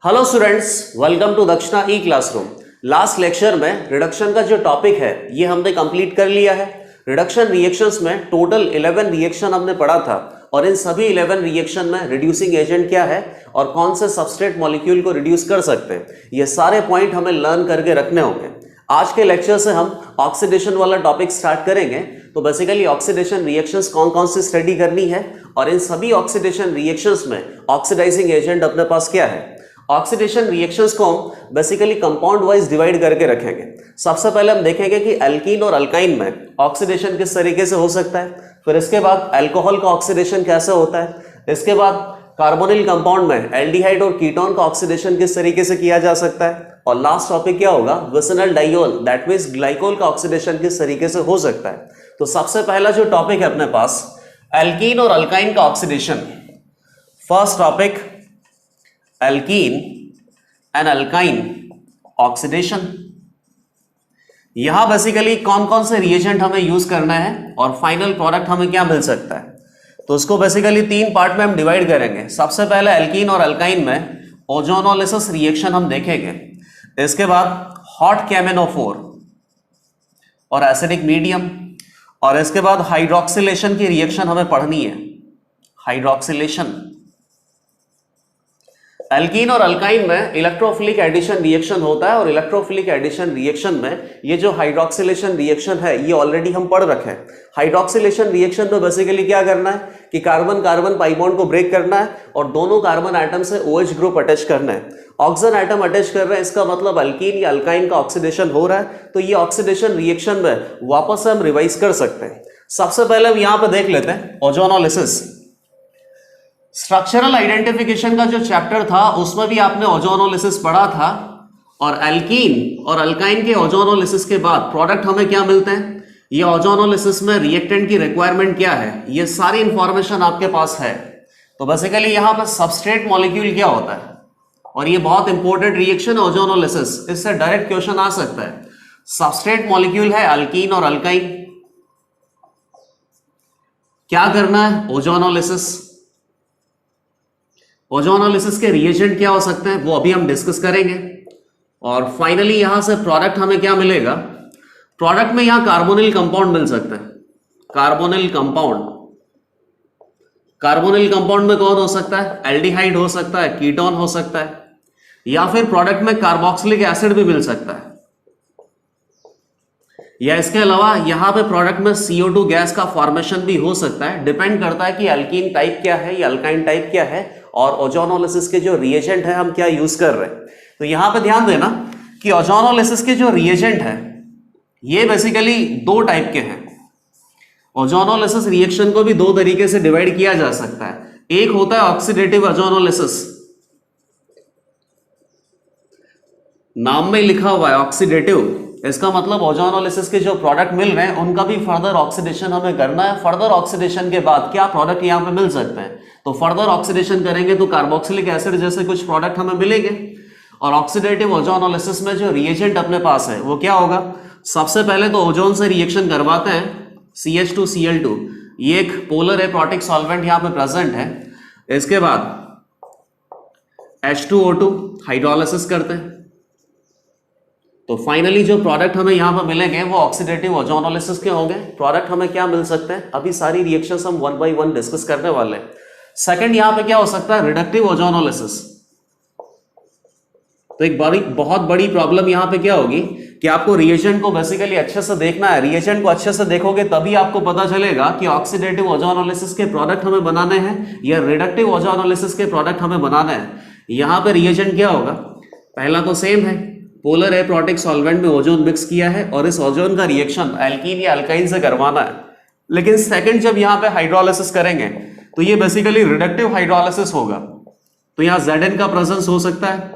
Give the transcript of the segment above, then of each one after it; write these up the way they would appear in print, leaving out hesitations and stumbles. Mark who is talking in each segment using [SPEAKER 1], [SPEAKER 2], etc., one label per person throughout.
[SPEAKER 1] Hello students, welcome to दक्षिणा ई classroom. Last lecture में reduction का जो टॉपिक है ये हमने कंप्लीट कर लिया है। रिडक्शन रिएक्शंस में टोटल 11 रिएक्शन हमने पढ़ा था और इन सभी 11 रिएक्शन में रिड्यूसिंग एजेंट क्या है और कौन से सबस्ट्रेट मॉलिक्यूल को रिड्यूस कर सकते हैं, ये सारे पॉइंट हमें लर्न करके रखने होंगे। आज के लेक्चर से हम ऑक्सीडेशन वाला टॉपिक स्टार्ट करेंगे। तो बेसिकली ऑक्सीडेशन रिएक्शंस कौन कौन सी स्टडी करनी है और इन सभी ऑक्सीडेशन रिएक्शंस में ऑक्सीडाइजिंग एजेंट अपने पास क्या है। ऑक्सीडेशन रिएक्शंस को हम बेसिकली कंपाउंड वाइज डिवाइड करके रखेंगे। सबसे पहले हम देखेंगे कि एल्कीन और अल्काइन में ऑक्सीडेशन किस तरीके से हो सकता है, फिर इसके बाद अल्कोहल का ऑक्सीडेशन कैसे होता है, इसके बाद कार्बोनिल कंपाउंड में एल्डिहाइड और कीटोन का ऑक्सीडेशन किस तरीके से किया जा सकता है, और लास्ट टॉपिक क्या होगा, विसिनल डाइयोल दैट मींस ग्लाइकोल का ऑक्सीडेशन किस तरीके से हो सकता है। तो सबसे पहला जो टॉपिक है अपने पास एल्कीन और अल्काइन का oxidation. First topic alkene and alkyne oxidation. यहां बेसिकली कौन कौन से रिएजेंट हमें यूज करना है और फाइनल प्रोडक्ट हमें क्या मिल सकता है। तो इसको बेसिकली तीन पार्ट में हम डिवाइड करेंगे। सबसे पहले एल्कीन और अल्काइन में ओजोनोलिसिस रिएक्शन हम देखेंगे, इसके बाद हॉट केमेनोफोर और एसिडिक मीडियम, और इसके बाद हाइड्रोक्सिलेशन की रिएक्शन हमें पढ़नी है, हाइड्रोक्सिलेशन। एल्कीन और अल्काइन में इलेक्ट्रोफिलिक एडिशन रिएक्शन होता है और इलेक्ट्रोफिलिक एडिशन रिएक्शन में ये जो हाइड्रोक्सिलेशन रिएक्शन है ये ऑलरेडी हम पढ़ रखे हैं। हाइड्रोक्सिलेशन रिएक्शन में बेसिकली क्या करना है कि कार्बन कार्बन पाई बॉन्ड को ब्रेक करना है और दोनों कार्बन एटम से OH ग्रुप अटैच करना है। ऑक्सीजन एटम अटैच कर रहे हैं, इसका मतलब अल्कीन या अल्काइन का ऑक्सीडेशन हो रहा है। तो ये ऑक्सीडेशन रिएक्शन में वापस से हम रिवाइज कर सकते हैं। सबसे पहले हम यहां पर देख लेते हैं ओजोनोलिसिस। स्ट्रक्चरल आइडेंटिफिकेशन का जो चैप्टर था उसमें भी आपने ओजोनोलिसिस पढ़ा था, और एल्कीन और अल्काइन के ओजोनोलिसिस के बाद प्रोडक्ट हमें क्या मिलते हैं, ये ओजोनोलिसिस में रिएक्टेंट की रिक्वायरमेंट क्या है, ये सारी इंफॉर्मेशन आपके पास है। तो बेसिकली यहां पर सबस्ट्रेट मॉलिक्यूल क्या होता है, और ये बहुत इंपॉर्टेंट रिएक्शन है ओजोनोलिसिस, इससे डायरेक्ट क्वेश्चन आ सकता है। सबस्ट्रेट मॉलिक्यूल है अल्कीन और अल्काइन, क्या करना है, ओजोनोलिसिस। ओजोनोलिसिस के रिएजेंट क्या हो सकते हैं वो अभी हम डिस्कस करेंगे, और फाइनली यहां से प्रोडक्ट हमें क्या मिलेगा। प्रोडक्ट में यहां कार्बोनिल कंपाउंड मिल सकते हैं, कार्बोनिल कंपाउंड। कार्बोनिल कंपाउंड में कौन हो सकता है, एल्डिहाइड हो सकता है, कीटोन हो सकता है, या फिर प्रोडक्ट में कार्बोक्सिलिक एसिड भी मिल सकता है, या इसके अलावा यहां पे प्रोडक्ट में CO2 गैस का फॉर्मेशन भी हो सकता है। डिपेंड करता है कि एल्कीन टाइप क्या है या अल्काइन टाइप क्या है और ओजोनोलिसिस के जो रिएजेंट है हम क्या यूज कर रहे हैं। तो यहां पे ध्यान देना कि ओजोनोलिसिस के जो रिएजेंट है ये बेसिकली दो टाइप के हैं। ओजोनोलिसिस रिएक्शन को भी दो तरीके से डिवाइड किया जा सकता है। एक होता है ऑक्सीडेटिव ओजोनोलिसिस, नाम में लिखा हुआ है ऑक्सीडेटिव, इसका मतलब ओजोनोलिसिस के जो प्रोडक्ट मिल रहे हैं उनका भी फर्दर ऑक्सीडेशन हमें करना है। फर्दर ऑक्सीडेशन के बाद क्या प्रोडक्ट यहां पे मिल सकते हैं, तो फर्दर ऑक्सीडेशन करेंगे तो कार्बोक्सिलिक एसिड जैसे कुछ प्रोडक्ट हमें मिलेंगे। और ऑक्सीडेटिव ओजोनोलिसिस में जो रिएजेंट अपने पास है वो क्या होगा, सबसे पहले तो ओजोन से रिएक्शन करवाते हैं, CH2Cl2, ये एक पोलर एप्रोटिक सॉल्वेंट यहां पे प्रेजेंट है। इसके बाद H2O2 हाइड्रोलिसिस करते हैं, तो फाइनली जो प्रोडक्ट हमें यहां पर मिलेंगे वो ऑक्सीडेटिव ओजोनोलिसिस के होंगे। प्रोडक्ट हमें क्या मिल सकते हैं, अभी सारी रिएक्शंस हम वन बाय वन डिस्कस करने वाले हैं। सेकंड यहां पे क्या हो सकता है, रिडक्टिव ओजोनोलिसिस। तो एक बहुत बड़ी प्रॉब्लम यहां पे क्या होगी कि आपको रिएजेंट को बेसिकली अच्छे से देखना है। रिएजेंट को अच्छे से देखोगे तभी आपको पता चलेगा कि ऑक्सीडेटिव ओजोनोलिसिस के प्रोडक्ट हमें बनाने हैं या रिडक्टिव ओजोनोलिसिस के प्रोडक्ट हमें बनाने हैं। यहां पे रिएजेंट क्या होगा, पहला तो सेम है, पोलर एप्रोटिक सॉल्वेंट में ओजोन मिक्स किया है और इस ओजोन का रिएक्शन एल्कीन या अल्काइन से करवाना है। लेकिन सेकंड जब यहां पे हाइड्रोलिसिस करेंगे तो ये बेसिकली रिडक्टिव हाइड्रोलिसिस होगा। तो यहां Zn का प्रेजेंस हो सकता है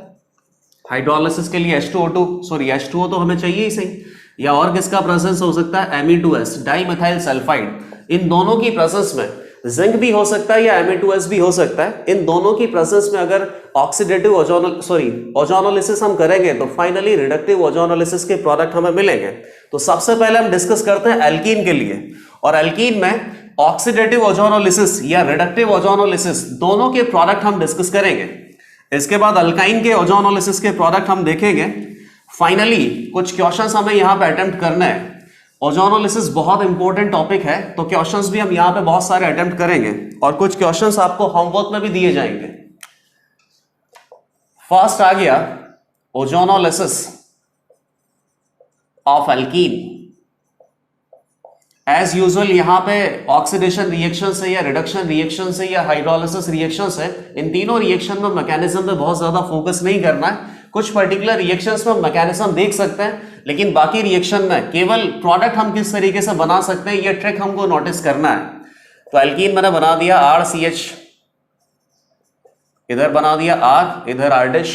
[SPEAKER 1] हाइड्रोलिसिस के लिए, H2O तो हमें चाहिए ही सही, या और किसका प्रेजेंस हो सकता है, Me2S डाइमिथाइल सल्फाइड। इन दोनों की प्रेजेंस में जिंक भी हो सकता है या Me2S भी हो सकता है। इन दोनों की प्रेजेंस में अगर ऑक्सीडेटिव ओजोनोलिसिस हम करेंगे तो फाइनली रिडक्टिव ओजोनोलिसिस के प्रोडक्ट हमें मिलेंगे। तो सबसे पहले हम डिस्कस करते हैं एल्कीन के लिए, और एल्कीन में ऑक्सीडेटिव ओजोनोलिसिस या रिडक्टिव ओजोनोलिसिस दोनों के प्रोडक्ट हम डिस्कस करेंगे। इसके बाद अल्काइन के ओजोनोलिसिस के प्रोडक्ट हम देखेंगे। फाइनली कुछ क्वेश्चंस हमें यहाँ पे अटेम्प्ट करना है। ओजोनोलिसिस बहुत इंपॉर्टेंट टॉपिक है, तो क्वेश्चंस भी हम यहाँ पे बहुत सारे अटेम्प्ट करेंगे और कुछ क्वेश्चंस आपको होमवर्क में भी दिए जाएंगे। फर्स्ट आ गया ozonolysis of alkene. As usual यहां पे ऑक्सीडेशन रिएक्शन से या रिडक्शन रिएक्शन से या हाइड्रोलिसिस रिएक्शन से, इन तीनों रिएक्शन में मैकेनिज्म पे बहुत ज्यादा फोकस नहीं करना है। कुछ पर्टिकुलर रिएक्शंस में मैकेनिज्म देख सकते हैं, लेकिन बाकी रिएक्शन में केवल प्रोडक्ट हम किस तरीके से बना सकते हैं ये ट्रिक हमको नोटिस करना है। तो एल्कीन मैंने बना दिया RCH, इधर बना दिया R, इधर R',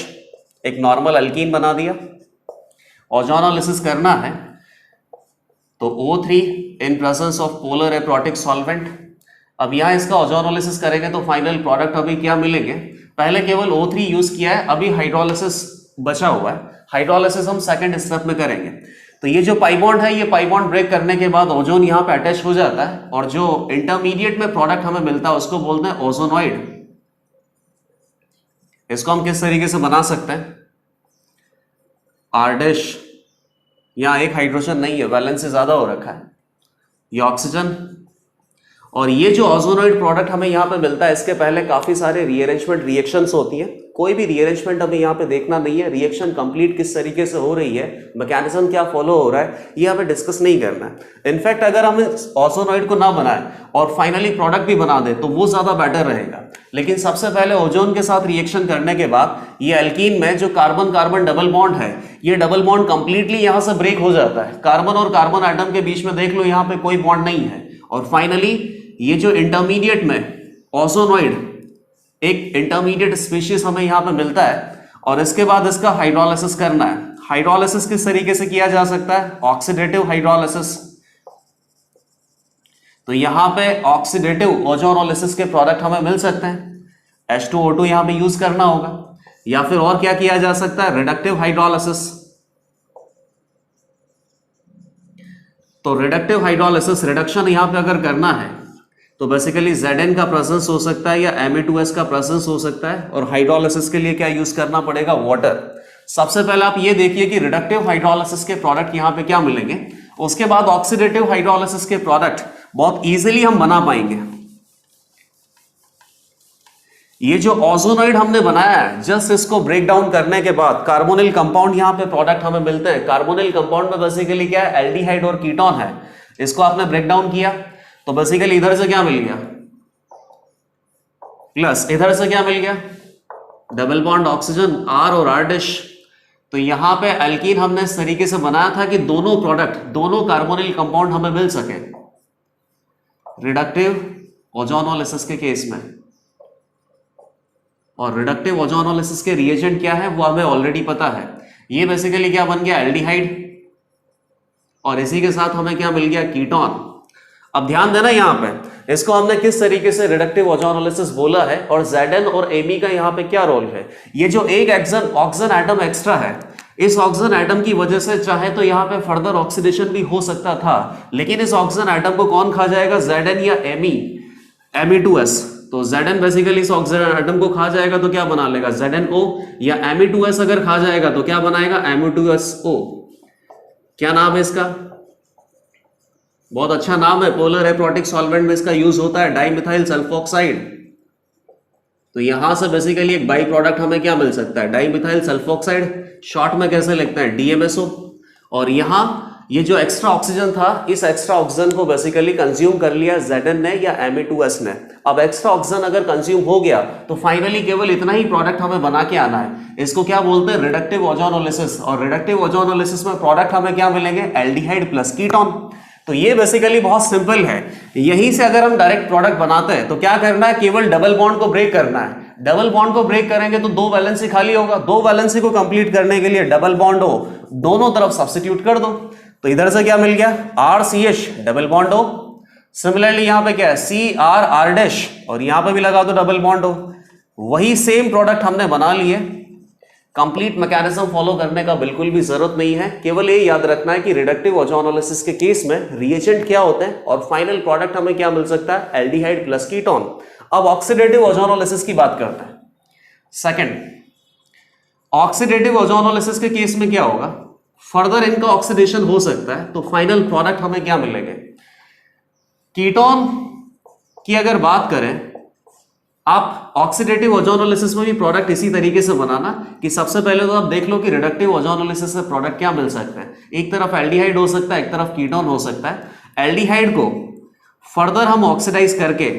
[SPEAKER 1] एक नॉर्मल एल्कीन बना दिया। ओजोनोलिसिस करना है तो O3 in presence of polar aprotic solvent. अब यहां इसका ओजोनोलिसिस करेंगे तो फाइनल प्रोडक्ट अभी क्या मिलेंगे, पहले केवल O3 यूज किया है, अभी हाइड्रोलिसिस बचा हुआ है। हाइड्रोलिसिस हम सेकंड स्टेप में करेंगे। तो ये जो पाई बॉन्ड है, ये पाई बॉन्ड ब्रेक करने के बाद ओजोन यहां पे अटैच हो जाता है और जो इंटरमीडिएट में प्रोडक्ट हमें मिलता है उसको बोलते हैं ओजोनॉइड। इसको हम किस तरीके से बना सकते हैं, R', यहां एक हाइड्रोजन नहीं है, वैलेंस से ज्यादा हो रखा है, ये ऑक्सीजन। और ये जो ओजोनॉइड प्रोडक्ट हमें यहाँ पे मिलता है, इसके पहले काफी सारे रीअरेंजमेंट रिएक्शंस होती हैं। कोई भी रीअरेंजमेंट हमें यहाँ पे देखना नहीं है, रिएक्शन कंप्लीट किस तरीके से हो रही है, मैकेनिज्म क्या फॉलो हो रहा है, ये हमें डिस्कस नहीं करना है। इनफैक्ट अगर हम इस ओजोनॉइड को ना बनाए और फाइनली प्रोडक्ट भी बना दे तो वो ज्यादा बेटर रहेगा। लेकिन सबसे पहले ओजोन के साथ रिएक्शन करने के बाद ये एल्कीन में जो कार्बन कार्बन डबल बॉन्ड है, ये डबल बॉन्ड कंप्लीटली यहां से ब्रेक हो जाता है। कार्बन और कार्बन एटम के बीच में देख लो यहाँ पे कोई बॉन्ड नहीं है। और फाइनली ये जो इंटरमीडिएट में ओजोनॉइड, एक इंटरमीडिएट स्पीशीज हमें यहां पे मिलता है और इसके बाद इसका हाइड्रोलिसिस करना है। हाइड्रोलिसिस किस तरीके से किया जा सकता है, ऑक्सीडेटिव हाइड्रोलिसिस। तो यहां पे ऑक्सीडेटिव ओजोनोलिसिस के प्रोडक्ट हमें मिल सकते हैं, H2O2 यहां पे यूज करना होगा। या फिर और क्या किया जा सकता है, रिडक्टिव हाइड्रोलिसिस। तो रिडक्टिव हाइड्रोलिसिस, रिडक्शन यहां पे अगर करना है तो बेसिकली Zn का प्रेजेंस हो सकता है या Na2S का प्रेजेंस हो सकता है। और हाइड्रोलिसिस के लिए क्या यूज करना पड़ेगा, वाटर। सबसे पहले आप ये देखिए कि रिडक्टिव हाइड्रोलिसिस के प्रोडक्ट यहां पे क्या मिलेंगे। उसके बाद ऑक्सीडेटिव हाइड्रोलिसिस के प्रोडक्ट बहुत इजीली हम बना पाएंगे। ये जो ओजोनॉइड हमने बनाया है, जस्ट इसको ब्रेक डाउन करने के बाद कार्बोनिल कंपाउंड यहां पे प्रोडक्ट हमें मिलते हैं। कार्बोनिल कंपाउंड में बेसिकली क्या है, एल्डिहाइड और कीटोन है। इसको आपने ब्रेक डाउन किया तो बेसिकली इधर से क्या मिल गया, प्लस इधर से क्या मिल गया, डबल बॉन्ड ऑक्सीजन R और R'। तो यहां पे एल्कीन हमने इस तरीके से बनाया था कि दोनों प्रोडक्ट, दोनों कार्बोनिल कंपाउंड हमें मिल सके रिडक्टिव ओजोनोलिसिस के केस में। और रिडक्टिव ओजोनोलिसिस के रिएजेंट क्या है वो हमें ऑलरेडी पता है। ये बेसिकली क्या बन गया, एल्डिहाइड, और इसी के साथ हमें क्या मिल गया, कीटोन। अब ध्यान देना यहां पे, इसको हमने किस तरीके से रिडक्टिव ओजोनोलिसिस बोला है और Zn और Ame का यहां पे क्या रोल है। ये जो एक ऑक्सीजन एटम एक्स्ट्रा है, इस ऑक्सीजन एटम की वजह से चाहे तो यहां पे फर्दर ऑक्सीडेशन भी हो सकता था, लेकिन इस ऑक्सीजन एटम को कौन खा जाएगा, Zn या Ame, Me2S। तो Zn बेसिकली इस ऑक्सीजन एटम को खा जाएगा तो क्या बना लेगा, ZnO, या Me2S अगर खा जाएगा तो क्या बनाएगा, Me2SO। क्या नाम है इसका, बहुत अच्छा नाम है, पोलर एप्रोटिक सॉल्वेंट में इसका यूज होता है, डाइमिथाइल सल्फोक्साइड। तो यहां से बेसिकली एक बाई प्रोडक्ट हमें क्या मिल सकता है, डाइमिथाइल सल्फोक्साइड, शॉर्ट में कैसे लिखते हैं, DMSO। और यहां ये जो एक्स्ट्रा ऑक्सीजन था, इस एक्स्ट्रा ऑक्सीजन को बेसिकली कंज्यूम कर लिया Zn ने या Me2S ने। अब एक्स्ट्रा ऑक्सीजन अगर कंज्यूम हो गया तो फाइनली केवल इतना ही प्रोडक्ट हमें बना के आना है। इसको क्या बोलते हैं, रिडक्टिव ओजोनोलिसिस। और रिडक्टिव ओजोनोलिसिस में प्रोडक्ट हमें क्या मिलेंगे, एल्डिहाइड प्लस कीटोन। तो ये बेसिकली बहुत सिंपल है। यहीं से अगर हम डायरेक्ट प्रोडक्ट बनाते हैं तो क्या करना है, केवल डबल बॉन्ड को ब्रेक करना है। डबल बॉन्ड को ब्रेक करेंगे तो दो वैलेंसी खाली होगा, दो वैलेंसी को कंप्लीट करने के लिए डबल बॉन्ड हो दोनों तरफ सब्स्टिट्यूट कर दो। तो इधर से क्या मिल गया, RCH डबल बॉन्ड हो। सिमिलरली यहां पे क्या है, CR और यहां पे भी लगा दो डबल बॉन्ड हो। वही सेम प्रोडक्ट हमने बना लिए। कंप्लीट मैकेनिज्म फॉलो करने का बिल्कुल भी जरूरत नहीं है, केवल ये याद रखना है कि रिडक्टिव ओजोनोलिसिस के केस में रिएजेंट क्या होते हैं और फाइनल प्रोडक्ट हमें क्या मिल सकता है, एल्डिहाइड प्लस कीटोन। अब ऑक्सीडेटिव ओजोनोलिसिस की बात करते हैं। सेकंड, ऑक्सीडेटिव ओजोनोलिसिस के केस में क्या होगा, फर्दर इनका ऑक्सीडेशन हो सकता है, तो फाइनल प्रोडक्ट हमें क्या मिलेंगे। कीटोन की अगर बात करें, आप ऑक्सीडेटिव ओजोनोलिसिस में भी प्रोडक्ट इसी तरीके से बनाना कि सबसे पहले तो आप देख लो कि रिडक्टिव ओजोनोलिसिस से प्रोडक्ट क्या मिल सकता है। एक तरफ एल्डिहाइड हो सकता है, एक तरफ कीटोन हो सकता है। एल्डिहाइड को फर्दर हम ऑक्सीडाइज करके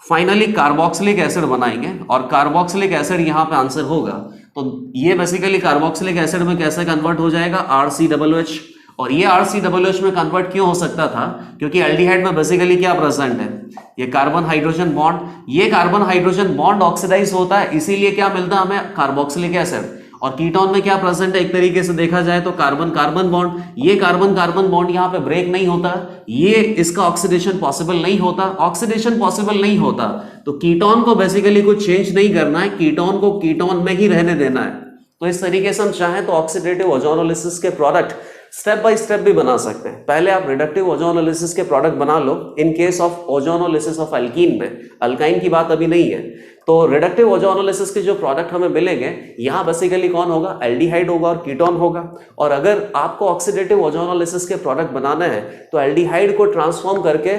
[SPEAKER 1] फाइनली कार्बोक्सिलिक एसिड बनाएंगे और कार्बोक्सिलिक एसिड यहां पे आंसर होगा। तो ये बेसिकली कार्बोक्सिलिक एसिड में कैसे कन्वर्ट हो जाएगा, RCOOH। और ये RCOOH में कन्वर्ट क्यों हो सकता था, क्योंकि एल्डिहाइड में बेसिकली क्या प्रेजेंट है, ये कार्बन हाइड्रोजन बॉन्ड। ये कार्बन हाइड्रोजन बॉन्ड ऑक्सीडाइज होता है, इसीलिए क्या मिलता है हमें, कार्बोक्सिलिक एसिड। और कीटोन में क्या प्रेजेंट है, एक तरीके से देखा जाए तो कार्बन कार्बन बॉन्ड। ये कार्बन कार्बन बॉन्ड यहाँ पे ब्रेक नहीं होता, ये इसका ऑक्सीडेशन पॉसिबल नहीं होता। ऑक्सीडेशन पॉसिबल नहीं होता तो कीटोन को बेसिकली कुछ चेंज नहीं करना है, कीटोन को कीटोन में ही रहने देना है। तो इस तरीके से हम चाहें तो ऑक्सीडेटिव ओजोनोलिसिस के प्रोडक्ट स्टेप बाय स्टेप भी बना सकते हैं। पहले आप रिडक्टिव ओजोनोलिसिस के प्रोडक्ट बना लो in case of ozonolysis of alkene में, अल्काइन की बात अभी नहीं है। तो रिडक्टिव ओजोनोलिसिस के जो प्रोडक्ट हमें मिलेंगे, यहाँ बेसिकली कौन होगा, एल्डिहाइड होगा और कीटोन होगा। और अगर आपको ऑक्सीडेटिव ओजोनोलिसिस के प्रोडक्ट बनाना है तो एल्डिहाइड को ट्रांसफॉर्म करके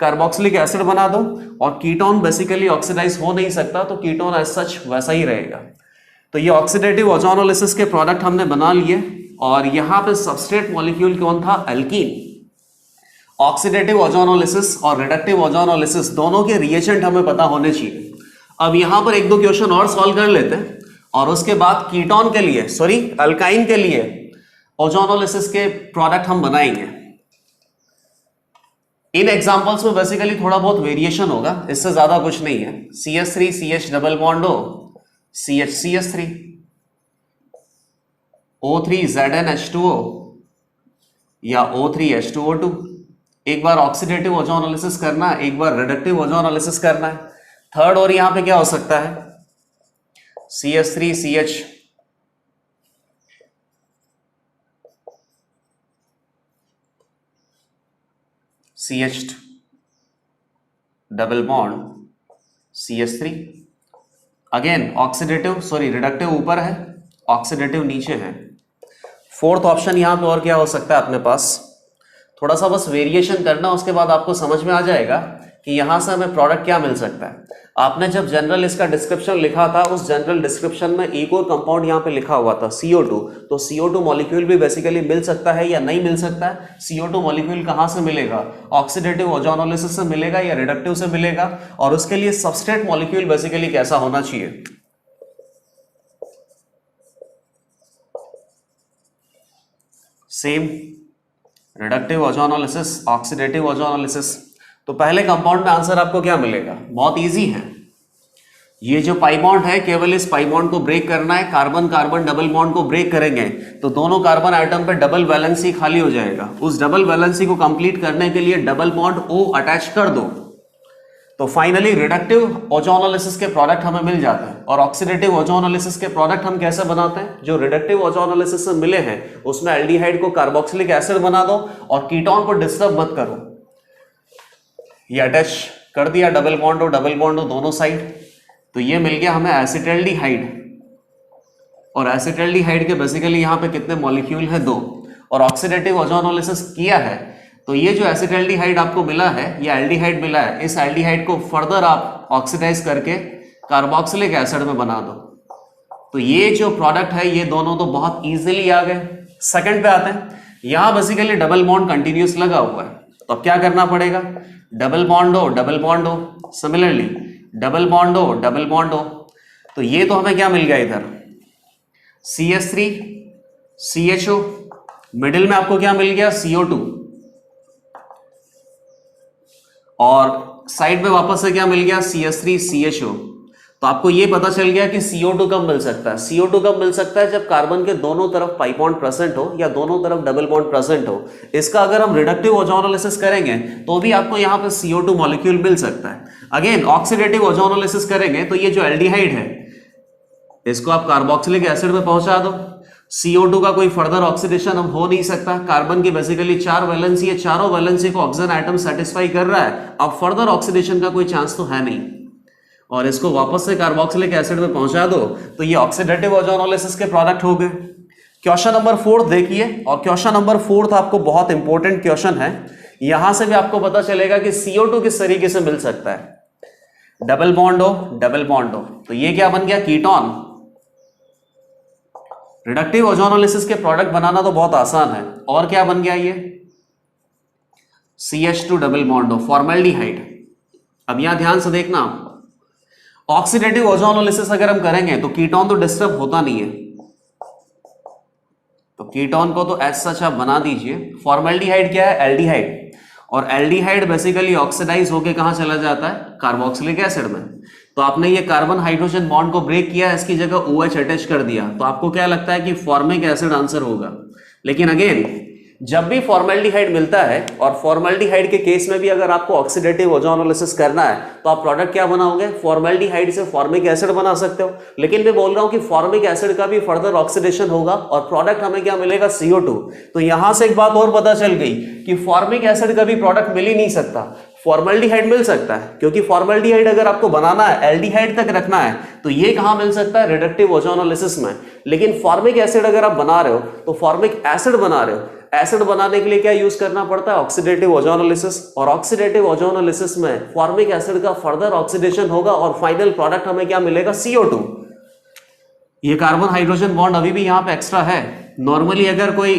[SPEAKER 1] कार्बोक्सिलिक एसिड बना दो, और कीटोन बेसिकली ऑक्सीडाइज हो नहीं सकता, तो कीटोन एज सच वैसा ही रहेगा। तो ये ऑक्सीडेटिव ओजोनोलिसिस के प्रोडक्ट हमने बना लिए, और यहां पे सबस्ट्रेट मॉलिक्यूल कौन था, एल्कीन। ऑक्सीडेटिव ओजोनोलिसिस और रिडक्टिव ओजोनोलिसिस दोनों के रिएजेंट हमें पता होने चाहिए। अब यहां पर एक दो क्वेश्चन और सॉल्व कर लेते हैं, और उसके बाद कीटोन के लिए, सॉरी अल्काइन के लिए ओजोनोलिसिस के प्रोडक्ट हम बनाएंगे। इन एग्जांपल्स में बेसिकली थोड़ा बहुत वेरिएशन होगा, इससे ज्यादा कुछ नहीं है। CH3 CH डबल बॉन्ड हो, CH3 O3 ZnH2O या O3 H2O2। एक बार ऑक्सीडेटिव ओजोनोलिसिस करना है, एक बार रिडक्टिव ओजोनोलिसिस करना है। थर्ड और यहां पे क्या हो सकता है, CH3 CH CH double bond CH3। Again oxidative, sorry reductive ऊपर है, ऑक्सीडेटिव नीचे है। फोर्थ ऑप्शन यहां पे और क्या हो सकता है अपने पास, थोड़ा सा बस वेरिएशन करना, उसके बाद आपको समझ में आ जाएगा कि यहां से हमें प्रोडक्ट क्या मिल सकता है। आपने जब जनरल इसका डिस्क्रिप्शन लिखा था, उस जनरल डिस्क्रिप्शन में एक और कंपाउंड यहां पे लिखा हुआ था CO2। तो CO2 मॉलिक्यूल भी बेसिकली मिल सकता है या नहीं मिल सकता है। CO2 मॉलिक्यूल कहां से मिलेगा, ऑक्सीडेटिव ओजोनोलिसिस से मिलेगा या रिडक्टिव से मिलेगा, और उसके लिए सबस्ट्रेट मॉलिक्यूल बेसिकली कैसा होना चाहिए। Same reductive ozonolysis, oxidative ozonolysis. तो पहले कंपाउंड में आंसर आपको क्या मिलेगा, बहुत इजी है। ये जो पाई बॉन्ड है, केवल इस पाई बॉन्ड को ब्रेक करना है, कार्बन कार्बन डबल बॉन्ड को ब्रेक करेंगे तो दोनों कार्बन आइटम पे डबल वैलेंसी खाली हो जाएगा। उस डबल वैलेंसी को कंप्लीट करने के लिए डबल बॉन्ड O अटैच कर दो, तो फाइनली रिडक्टिव ओजोनोलिसिस के प्रोडक्ट हमें मिल जाते हैं। और ऑक्सीडेटिव ओजोनोलिसिस के प्रोडक्ट हम कैसे बनाते हैं, जो रिडक्टिव ओजोनोलिसिस से मिले हैं उसमें एल्डिहाइड को कार्बोक्सिलिक एसिड बना दो और कीटोन को डिस्टर्ब मत करो। ये अटैच कर दिया, डबल बॉन्ड हो दोनों साइड, तो ये मिल गया हमें एसिटल्डिहाइड। और एसिटल्डिहाइड के बेसिकली यहां पे कितने मॉलिक्यूल है, 2। और ऑक्सीडेटिव ओजोनोलिसिस किया है तो ये जो एसिटल्डिहाइड आपको मिला है, ये एल्डिहाइड मिला है, इस एल्डिहाइड को फर्दर आप ऑक्सीडाइज करके कार्बोक्सिलिक एसिड में बना दो। तो ये जो प्रोडक्ट है, ये दोनों तो बहुत इजीली आ गए। सेकंड पे आते हैं, यहां बेसिकली डबल बॉन्ड कंटिन्यूस लगा हुआ है, तो अब क्या करना पड़ेगा, डबल बॉन्ड हो, सिमिलरली डबल बॉन्ड हो। तो ये तो हमें क्या मिल गया इधर, CH3 CHO, मिडिल में आपको क्या मिल गया, CO2, और साइड में वापस से क्या मिल गया, CH3 CHO। तो आपको ये पता चल गया कि CO2 कब मिल सकता है। CO2 कब मिल सकता है, जब कार्बन के दोनों तरफ पाई बॉन्ड प्रेजेंट हो या दोनों तरफ डबल बॉन्ड प्रेजेंट हो। इसका अगर हम रिडक्टिव ओजोनोलिसिस करेंगे तो भी आपको यहाँ पे CO2 मॉलिक्यूल मिल सकता है। अगेन ऑक्सीडेटिव ओजोनोलिसिस करेंगे तो ये जो एल्डिहाइड है, इसको आप कार्बोक्सिलिक एसिड में पहुंचा दो। CO2 का कोई फर्दर ऑक्सीडेशन अब हो नहीं सकता, कार्बन की बेसिकली 4 वैलेंसी है, चारों वैलेंसी को ऑक्सीजन एटम सेटिस्फाई कर रहा है, अब फर्दर ऑक्सीडेशन का कोई चांस तो है नहीं। और इसको वापस से कार्बोक्सिलिक एसिड में पहुंचा दो तो ये ऑक्सीडेटिव ओजोनोलिसिस के प्रोडक्ट हो गए। क्वेश्चन नंबर 4 देखिए, और क्वेश्चन नंबर 4 आपको बहुत इंपॉर्टेंट क्वेश्चन है। यहां से भी आपको पता चलेगा कि CO2 किस तरीके से मिल सकता है। डबल बॉन्ड हो, डबल बॉन्ड हो, तो ये क्या बन गया, कीटोन। रिडक्टिव ओजोनोलिसिस के प्रोडक्ट बनाना तो बहुत आसान है। और क्या बन गया ये, CH2 डबल बॉन्ड हो, फॉर्मल्डिहाइड। अब यहां ध्यान से देखना, ऑक्सीडेटिव ओजोनोलिसिस अगर हम करेंगे तो कीटोन तो डिस्टर्ब होता नहीं है, तो कीटोन को तो एज सच आप बना दीजिए। फॉर्मल्डिहाइड क्या है, एल्डिहाइड, और एल्डिहाइड बेसिकली ऑक्सीडाइज होके कहां चला जाता है, कार्बोक्सिलिक एसिड में। तो आपने ये कार्बन हाइड्रोजन बॉन्ड को ब्रेक किया, इसकी जगह OH अटैच कर दिया, तो आपको क्या लगता है कि फॉर्मिक एसिड आंसर होगा। लेकिन अगेन जब भी फॉर्मल्डिहाइड मिलता है, और फॉर्मल्डिहाइड के केस में भी अगर आपको ऑक्सीडेटिव ओजोनोलिसिस करना है तो आप प्रोडक्ट क्या बनाओगे, फॉर्मल्डिहाइड से फॉर्मिक एसिड बना सकते हो। लेकिन मैं बोल रहा हूं कि फॉर्मिक एसिड का भी फर्दर ऑक्सीडेशन होगा और प्रोडक्ट हमें क्या मिलेगा, CO2। तो यहां से एक बात और पता चल गई कि फॉर्मिक एसिड का भी प्रोडक्ट मिल ही नहीं सकता, फॉर्मल्डिहाइड मिल सकता है, क्योंकि फॉर्मल्डिहाइड अगर आपको बनाना है, एल्डिहाइड तक रखना है, तो ये कहां मिल सकता है, रिडक्टिव ओजोनोलिसिस में। लेकिन फॉर्मिक एसिड अगर आप बना रहे हो तो फॉर्मिक एसिड बना रहे हो, एसिड बनाने के लिए क्या यूज करना पड़ता है, ऑक्सीडेटिव ओजोनोलिसिस। और ऑक्सीडेटिव ओजोनोलिसिस में फॉर्मिक एसिड का फर्दर ऑक्सीडेशन होगा और फाइनल प्रोडक्ट हमें क्या मिलेगा, CO2। ये कार्बन हाइड्रोजन बॉन्ड अभी भी यहां पे एक्स्ट्रा है। नॉर्मली अगर कोई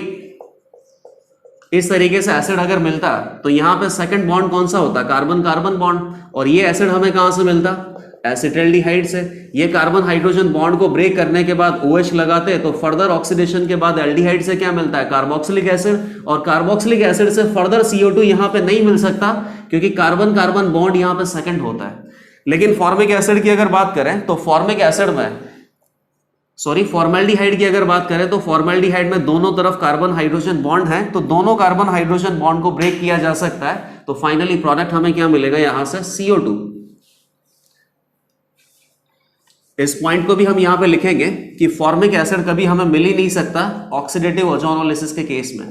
[SPEAKER 1] इस तरीके से एसिड अगर मिलता तो यहां पे सेकंड बॉन्ड कौन सा होता, कार्बन कार्बन बॉन्ड, और ये एसिड हमें कहां से मिलता, एसिटाल्डिहाइड से। ये कार्बन हाइड्रोजन बॉन्ड को ब्रेक करने के बाद OH लगाते तो फर्दर ऑक्सीडेशन के बाद एल्डिहाइड से क्या मिलता है, कार्बोक्सिलिक एसिड, और कार्बोक्सिलिक एसिड से फर्दर CO2 यहां पे नहीं मिल सकता, क्योंकि कार्बन कार्बन बॉन्ड यहां पे सेकंड होता है। लेकिन फॉर्मिक एसिड की अगर बात करें तो फॉर्मिक एसिड में, सॉरी, फॉर्मल्डिहाइड की अगर बात करें तो फॉर्मल्डिहाइड में दोनों तरफ कार्बन हाइड्रोजन बॉन्ड है, तो दोनों कार्बन हाइड्रोजन बॉन्ड को ब्रेक किया जा सकता है, तो फाइनली प्रोडक्ट हमें क्या मिलेगा यहां से, CO2। इस पॉइंट को भी हम यहां पे लिखेंगे कि फॉर्मिक एसिड कभी हमें मिल ही नहीं सकता ऑक्सीडेटिव ओजोनोलिसिस के केस में।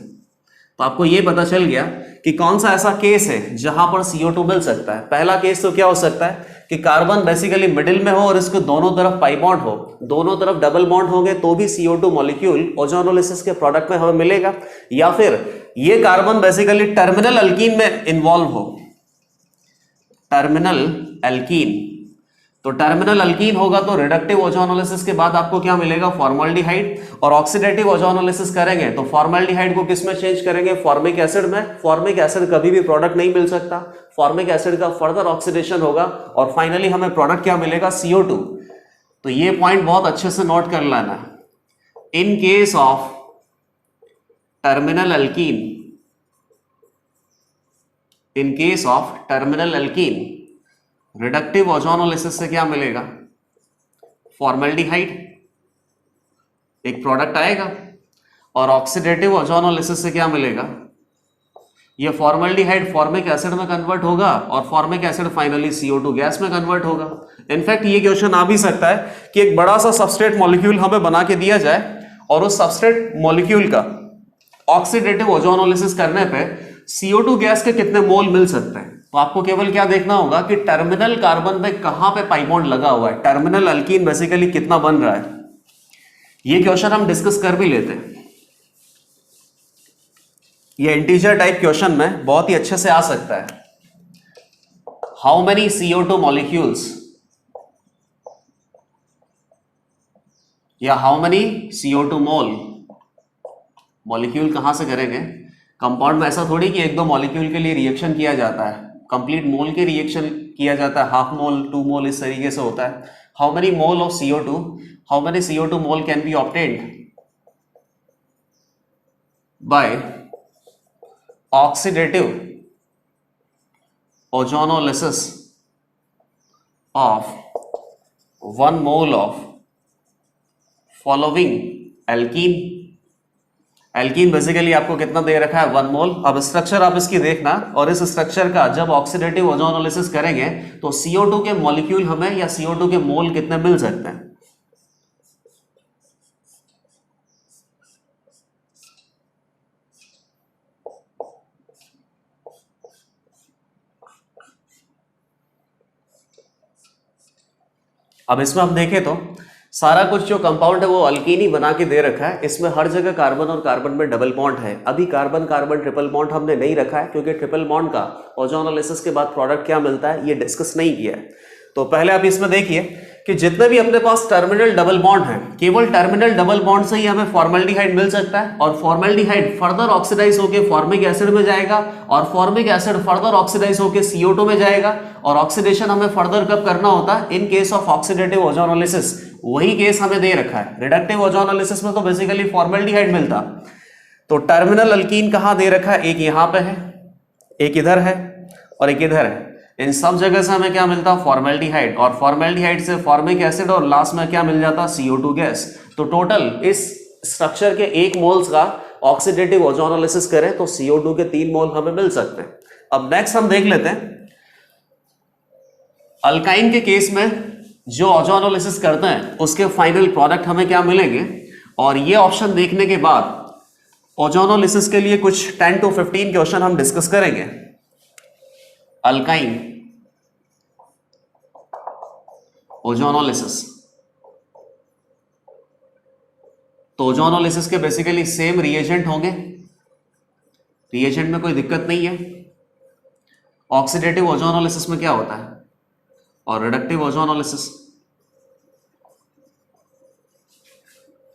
[SPEAKER 1] तो आपको यह पता चल गया कि कौन सा ऐसा केस है जहां पर CO2 मिल सकता है। पहला केस तो क्या हो सकता है कि कार्बन बेसिकली मिडिल में हो और इसके दोनों तरफ पाई बॉन्ड हो, दोनों तरफ डबल बॉन्ड होंगे तो भी CO2 मॉलिक्यूल ओजोनोलिसिस के प्रोडक्ट में हमें मिलेगा। या फिर ये कार्बन बेसिकली टर्मिनल अल्कीन में इन्वॉल्व हो, टर्मिनल एल्कीन। तो टर्मिनल अल्कीन होगा तो रिडक्टिव ओजोनोलिसिस के बाद आपको क्या मिलेगा, फॉर्मल्डिहाइड, और ऑक्सीडेटिव ओजोनोलिसिस करेंगे तो फॉर्मल्डिहाइड को किस में चेंज करेंगे, फॉर्मिक एसिड में। फॉर्मिक एसिड कभी भी प्रोडक्ट नहीं मिल सकता, फॉर्मिक एसिड का फर्दर ऑक्सीडेशन होगा और फाइनली हमें प्रोडक्ट क्या मिलेगा, CO2। तो ये पॉइंट बहुत अच्छे से नोट कर लेना। इन case of terminal alkyne, in case of terminal alkyne, reductive ozonolysis से क्या मिलेगा, फॉर्मल्डिहाइड एक प्रोडक्ट आएगा, और ऑक्सीडेटिव ओजोनोलिसिस से क्या मिलेगा, ये फॉर्मल्डिहाइड फॉर्मिक एसिड में कन्वर्ट होगा और formic acid finally CO2 gas में कन्वर्ट होगा। इनफैक्ट ये क्वेश्चन आ भी सकता है कि एक बड़ा सा सबस्ट्रेट मॉलिक्यूल हमें बना के दिया जाए और उस सबस्ट्रेट मॉलिक्यूल का ऑक्सीडेटिव ओजोनोलिसिस करने पे CO2 गैस के कितने मोल मिल सकते हैं। तो आपको केवल क्या देखना होगा कि टर्मिनल कार्बन पे कहां पे पाई बॉन्ड लगा हुआ है, टर्मिनल अल्कीन बेसिकली कितना बन रहा है। ये क्वेश्चन हम डिस्कस कर भी लेते हैं, ये इंटीजर टाइप क्वेश्चन में बहुत ही अच्छे से आ सकता है। हाउ मेनी CO2 मॉलिक्यूल्स, या how many CO2 mole, molecule कहां से करेंगे, कंपाउंड में ऐसा थोड़ी कि एक दो मॉलिक्यूल के लिए रिएक्शन किया जाता है, कंप्लीट मोल के रिएक्शन किया जाता है, हाफ मोल 2 मोल इस तरीके से होता है। How many mole of CO2, how many CO2 mole can be obtained by oxidative ozonolysis of 1 mole of following alkene। Alkene basically आपको कितना दे रखा है, 1 मोल। अब स्ट्रक्चर आप इसकी देखना, और इस स्ट्रक्चर का जब ऑक्सीडेटिव ओजोनोलिसिस करेंगे तो CO2 के मॉलिक्यूल हमें, या CO2 के मोल कितने मिल सकते हैं। अब इसमें हम देखें तो सारा कुछ जो कंपाउंड है वो अल्कीन ही बना के दे रखा है। इसमें हर जगह कार्बन और कार्बन में डबल बॉन्ड है। अभी कार्बन कार्बन ट्रिपल बॉन्ड हमने नहीं रखा है क्योंकि ट्रिपल बॉन्ड का ओजोनोलिसिस के बाद प्रोडक्ट क्या मिलता है ये डिस्कस नहीं किया है। तो पहले आप इसमें देखिए कि जितने भी अपने पास टर्मिनल डबल बॉन्ड हैं, केवल टर्मिनल डबल बॉन्ड से ही हमें फॉर्मल्डिहाइड मिल सकता है और फॉर्मल्डिहाइड फर्दर ऑक्सीडाइज होकर फॉर्मिक एसिड में जाएगा और फॉर्मिक एसिड फर्दर ऑक्सीडाइज होकर CO2 में जाएगा और ऑक्सीडेशन हमें फर्दर कब करना होता है? इन केस ऑफ ऑक्सीडेटिव ओजोनोलिसिस। वही केस हमें दे रखा है। रिडक्टिव ओजोनोलिसिस में तो बेसिकली फॉर्मल्डिहाइड मिलता। तो टर्मिनल अल्कीन कहां दे रखा है? एक यहां पे है, एक इधर है और एक इधर है। इन सब जगह से हमें क्या मिलता है? फॉर्मल्डिहाइड, और फॉर्मल्डिहाइड से फॉर्मिक एसिड और लास्ट में क्या मिल जाता? CO2 gas. तो टोटल इस स्ट्रक्चर के 1 मोल्स का ऑक्सीडेटिव ओजोनोलिसिस करें तो CO2 के 3 मोल हमें मिल सकते हैं। अब नेक्स्ट हम देख लेते हैं अल्काइन के केस में जो ओजोनोलिसिस करते हैं उसके फाइनल प्रोडक्ट हमें क्या मिलेंगे। और ये ऑप्शन देखने के बाद ओजोनोलिसिस के लिए कुछ 10 to 15 क्वेश्चन हम डिस्कस करेंगे। अल्काइन ओजोनोलिसिस, तो ओजोनोलिसिस के बेसिकली सेम रिएजेंट होंगे, रिएजेंट में कोई दिक्कत नहीं है। ऑक्सीडेटिव ओजोनोलिसिस में क्या होता है और रिडक्टिव ओजोनोलिसिस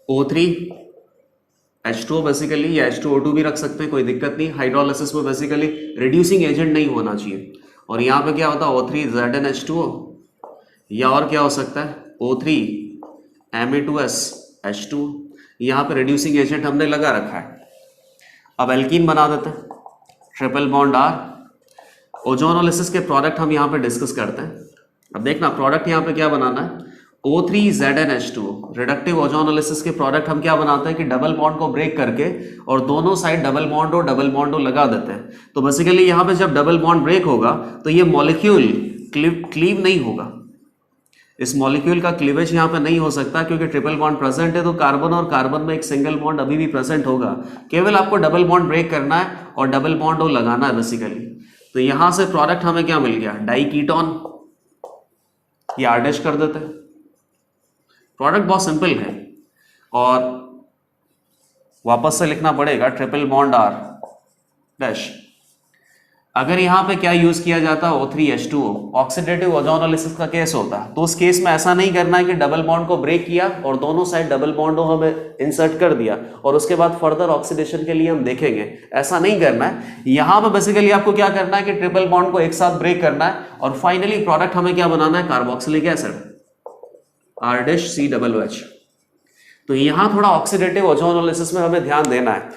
[SPEAKER 1] O3H2O बेसिकली, या H2O2 भी रख सकते हैं, कोई दिक्कत नहीं। हाइड्रोलिसिस में बेसिकली रिड्यूसिंग एजेंट नहीं होना चाहिए। और यहां पे क्या होता है? O3ZnH2O, या और क्या हो सकता है? O3Ma2SH2। यहां पे रिड्यूसिंग एजेंट हमने लगा रखा है। अब एल्कीन बना देते हैं, ट्रिपल बॉन्ड R। ओजोनोलिसिस के प्रोडक्ट हम यहां पे डिस्कस करते हैं। अब देखना प्रोडक्ट यहां पे क्या बनाना है? O3ZnH2O। रिडक्टिव ओजोनोलिसिस के प्रोडक्ट हम क्या बनाते हैं कि डबल बॉन्ड को ब्रेक करके और दोनों साइड डबल बॉन्ड लगा देते हैं। तो बेसिकली यहां पे जब डबल बॉन्ड ब्रेक होगा तो ये मॉलिक्यूल क्लीव नहीं होगा। इस मॉलिक्यूल का क्लीवेज यहां पे नहीं हो सकता क्योंकि ट्रिपल बॉन्ड प्रेजेंट है। तो कार्बन और कार्बन में एक सिंगल बॉन्ड अभी भी प्रेजेंट होगा। केवल आपको डबल बॉन्ड ब्रेक करना है और डबल बॉन्ड को लगाना है बेसिकली। तो यहां से प्रोडक्ट हमें क्या मिल गया? डाइकीटोन। ये R' कर देते हैं। प्रोडक्ट बहुत सिंपल है और वापस से लिखना पड़ेगा ट्रिपल बॉन्ड R'। अगर यहां पे क्या यूज किया जाता है? O3H2O। ऑक्सीडेटिव ओजोनोलिसिस का केस होता है तो उस केस में ऐसा नहीं करना है कि डबल बॉन्ड को ब्रेक किया और दोनों साइड डबल बॉन्ड को हमें इंसर्ट कर दिया और उसके बाद फर्दर ऑक्सीडेशन के लिए हम देखेंगे। ऐसा नहीं करना है। यहां पे बेसिकली आपको क्या करना है कि ट्रिपल बॉन्ड को एक साथ ब्रेक करना है और फाइनली प्रोडक्ट हमें क्या बनाना है? Carboxylic acid R'(COOH). तो यहां थोड़ा ऑक्सीडेटिव ओजोनोलिसिस में हमें ध्यान देना है।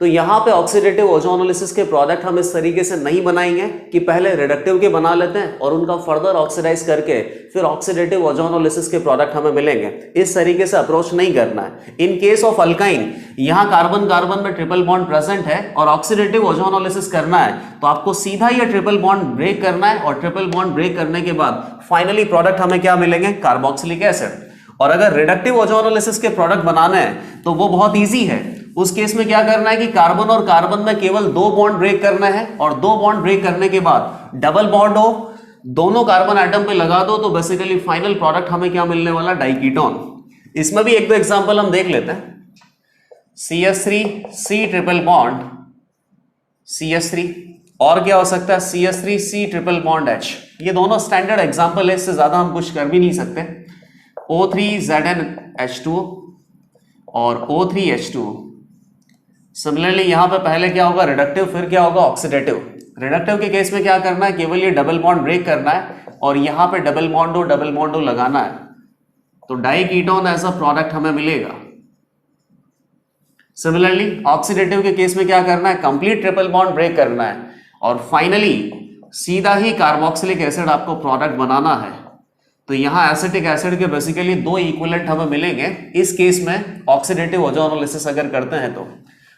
[SPEAKER 1] तो यहां पे ऑक्सीडेटिव ओजोनोलिसिस के प्रोडक्ट हम इस तरीके से नहीं बनाएंगे कि पहले रिडक्टिव के बना लेते हैं और उनका फर्दर ऑक्सीडाइज करके फिर ऑक्सीडेटिव ओजोनोलिसिस के प्रोडक्ट हमें मिलेंगे। इस तरीके से अप्रोच नहीं करना है। इन केस ऑफ अल्काइन यहां कार्बन कार्बन में ट्रिपल बॉन्ड प्रेजेंट है और ऑक्सीडेटिव ओजोनोलिसिस करना है तो आपको सीधा ये ट्रिपल बॉन्ड ब्रेक करना है और ट्रिपल बॉन्ड ब्रेक करने के बाद फाइनली प्रोडक्ट हमें क्या मिलेंगे? Carboxylic acid. और अगर रिडक्टिव ओजोनोलिसिस के प्रोडक्ट बनाने हैं तो वो बहुत इजी है। उस केस में क्या करना है कि कार्बन और कार्बन में केवल 2 बॉन्ड ब्रेक करना है और 2 बॉन्ड ब्रेक करने के बाद डबल बॉन्ड हो दोनों कार्बन एटम पे लगा दो तो बेसिकली फाइनल प्रोडक्ट हमें क्या मिलने वाला? डाइकीटोन। इसमें भी 1-2 एग्जांपल हम देख लेते हैं। CH3C ट्रिपल बॉन्ड CH3, और क्या हो सकता है? CH3C triple bond H। ये दोनों स्टैंडर्ड एग्जांपल है, इससे ज्यादा हम कुछ कर भी नहीं सकते। O3ZnH2 और O3H2। सिमिलरली यहां पे पहले क्या होगा? रिडक्टिव, फिर क्या होगा? ऑक्सीडेटिव। रिडक्टिव के केस में क्या करना है? केवल ये डबल बॉन्ड ब्रेक करना है और यहां पे डबल बॉन्ड लगाना है तो डाइकीटोन एज अ प्रोडक्ट हमें मिलेगा। सिमिलरली ऑक्सीडेटिव के केस में क्या करना है? कंप्लीट ट्रिपल बॉन्ड ब्रेक करना है और फाइनली सीधा ही कार्बोक्सिलिक एसिड आपको प्रोडक्ट बनाना है। तो यहां एसिटिक एसिड के बेसिकली 2 इक्विवेलेंट हमें मिलेंगे इस केस में ऑक्सीडेटिव ओजोनोलिसिस अगर करते हैं तो।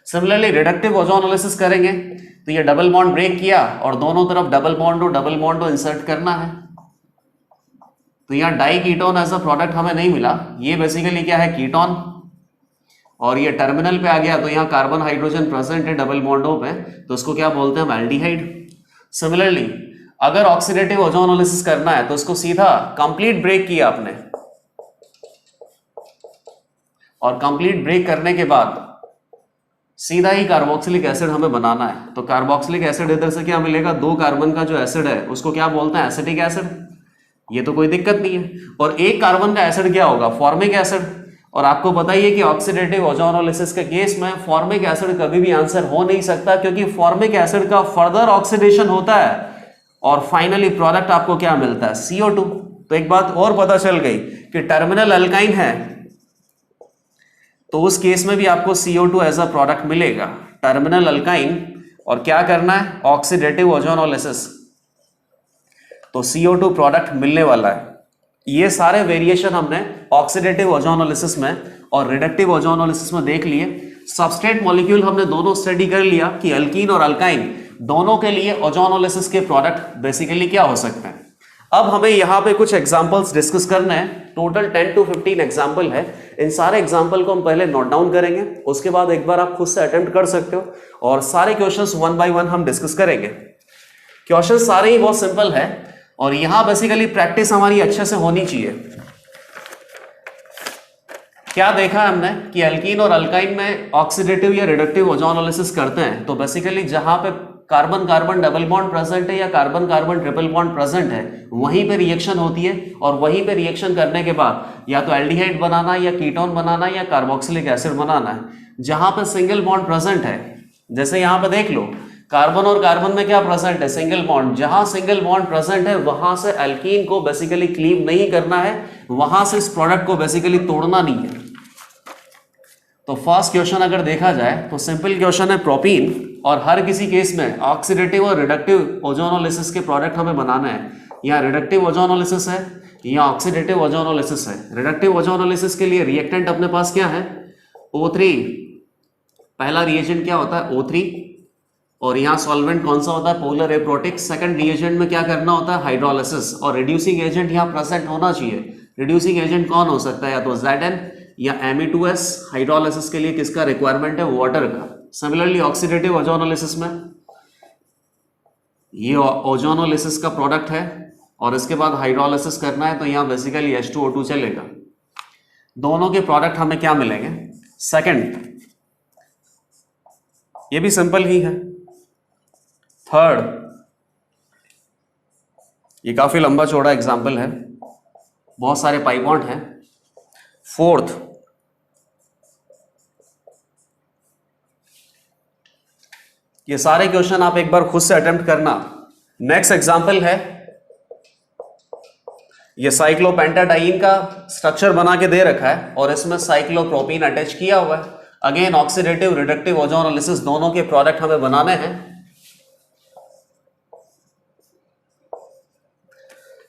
[SPEAKER 1] सिमिलरली रिडक्टिव ओजोनोलिसिस करेंगे तो ये डबल बॉन्ड ब्रेक किया और दोनों तरफ डबल बॉन्ड को इंसर्ट करना है। तो यहां डाइकीटोन एज अ प्रोडक्ट हमें नहीं मिला। ये बेसिकली क्या है? कीटोन। और ये टर्मिनल पे आ गया तो यहां कार्बन हाइड्रोजन प्रेजेंट है डबल बॉन्डों पे तो उसको क्या बोलते हैं? एल्डिहाइड। सिमिलरली अगर ऑक्सीडेटिव ओजोनोलिसिस करना है तो इसको सीधा कंप्लीट ब्रेक किया आपने और कंप्लीट ब्रेक करने के बाद सीधा ही कार्बोक्सिलिक एसिड हमें बनाना है। तो कार्बोक्सिलिक एसिड इधर से क्या मिलेगा, 2 कार्बन का जो एसिड है उसको क्या बोलते हैं, एसिटिक एसिड। ये तो कोई दिक्कत नहीं है। और 1 कार्बन का एसिड क्या होगा, फॉर्मिक एसिड। और आपको पता ही है कि ऑक्सीडेटिव ओजोनोलिसिस के केस में फॉर्मिक एसिड कभी भी आंसर हो नहीं सकता, क्योंकि फॉर्मिक एसिड का फर्दर ऑक्सीडेशन होता है और फाइनली प्रोडक्ट आपको क्या मिलता है, CO2। तो एक बात और पता चल गई कि टर्मिनल अल्काइन है तो उस केस में भी आपको CO2 एज अ प्रोडक्ट मिलेगा, टर्मिनल अल्काइन। और क्या करना है, ऑक्सीडेटिव ओजोनोलिसिस, तो CO2 प्रोडक्ट मिलने वाला है। ये सारे वेरिएशन हमने ऑक्सीडेटिव ओजोनोलिसिस में और रिडक्टिव ओजोनोलिसिस में देख लिए। सबस्ट्रेट मॉलिक्यूल हमने दोनों स्टडी कर लिया कि अल्कीन और अल्काइन दोनों के लिए ओजोनोलिसिस के प्रोडक्ट बेसिकली क्या हो सकते हैं। अब हमें यहाँ पे कुछ एग्जांपल्स डिस्कस करना है। टोटल 10 to 15 एग्जांपल है। इन सारे एग्जांपल को हम पहले नोट डाउन करेंगे, उसके बाद एक बार आप खुद से अटेम्प्ट कर सकते हो और सारे क्वेश्चंस 1 by 1 हम डिस्कस करेंगे। क्वेश्चन सारे ही बहुत सिंपल है और यहाँ बेसिकली प्रैक्टिस हमारी अच्छे से होनी चाहिए। क्या देखा है हमने कि अल्कीन और अल्काइन में ऑक्सीडेटिव या रिडक्टिव ओजोनोलिसिस करते हैं तो बेसिकली जहां पे carbon carbon double bond present है या carbon carbon triple bond present है वहीं पे रिएक्शन होती है और वहीं पे रिएक्शन करने के बाद या तो एल्डिहाइड बनाना या कीटोन बनाना या कार्बोक्सिलिक एसिड बनाना है। जहां पे सिंगल बॉन्ड प्रेजेंट है, जैसे यहां पे देख लो कार्बन और कार्बन में क्या प्रेजेंट है, सिंगल बॉन्ड। जहां सिंगल बॉन्ड प्रेजेंट है वहां से अल्कीन को बेसिकली क्लीव नहीं करना है, वहां से इस प्रोडक्ट को बेसिकली तोड़ना नहीं है। तो फर्स्ट क्वेश्चन अगर देखा जाए तो सिंपल क्वेश्चन है प्रोपीन और हर किसी केस में ऑक्सीडेटिव और रिडक्टिव ओजोनोलिसिस के प्रोडक्ट हमें बनाना है। यहाँ रिडक्टिव ओजोनोलिसिस है, यहाँ ऑक्सीडेटिव ओजोनोलिसिस है। रिडक्टिव ओजोनोलिसिस के लिए रिएक्टेंट अपने पास क्या है, O3। पहला रिएजेंट क्या होता है, O3। और यहाँ सॉल्वेंट कौन सा होता है, पोलर एप्रोटिक। सेकंड रिएजेंट में क्या करना होता है, हाइड्रोलिसिस। और रिड्यूसिंग एजेंट यहाँ प्रेजेंट होना चाहिए। रिड्यूसिंग एजेंट कौन हो सकता है, या तो Zn या Me2S। हाइड्रोलिसिस के लिए किसका रिक्वायरमेंट है, वाटर का। सिमिलरली ऑक्सीडेटिव ओजोनोलिसिस में ये ओजोनोलिसिस का प्रोडक्ट है और इसके बाद हाइड्रोलिसिस करना है तो यहाँ बेसिकली H2O2 चलेगा। दोनों के प्रोडक्ट हमें क्या मिलेंगे, सेकंड, ये भी सिंपल ही है। थर्ड, ये काफी लंबा चौड़ा एग्जाम्पल है, बहुत सारे पाई बॉन्ड हैं। फोर्थ, ये सारे क्वेश्चन आप एक बार खुद से अटेम्प्ट करना। नेक्स्ट एग्जाम्पल है, ये साइक्लोपेंटाडाइन का स्ट्रक्चर बना के दे रखा है और इसमें साइक्लोप्रोपीन अटैच किया हुआ है। अगेन ऑक्सीडेटिव रिडक्टिव ओजोनोलिसिस दोनों के प्रोडक्ट हमें बनाने हैं।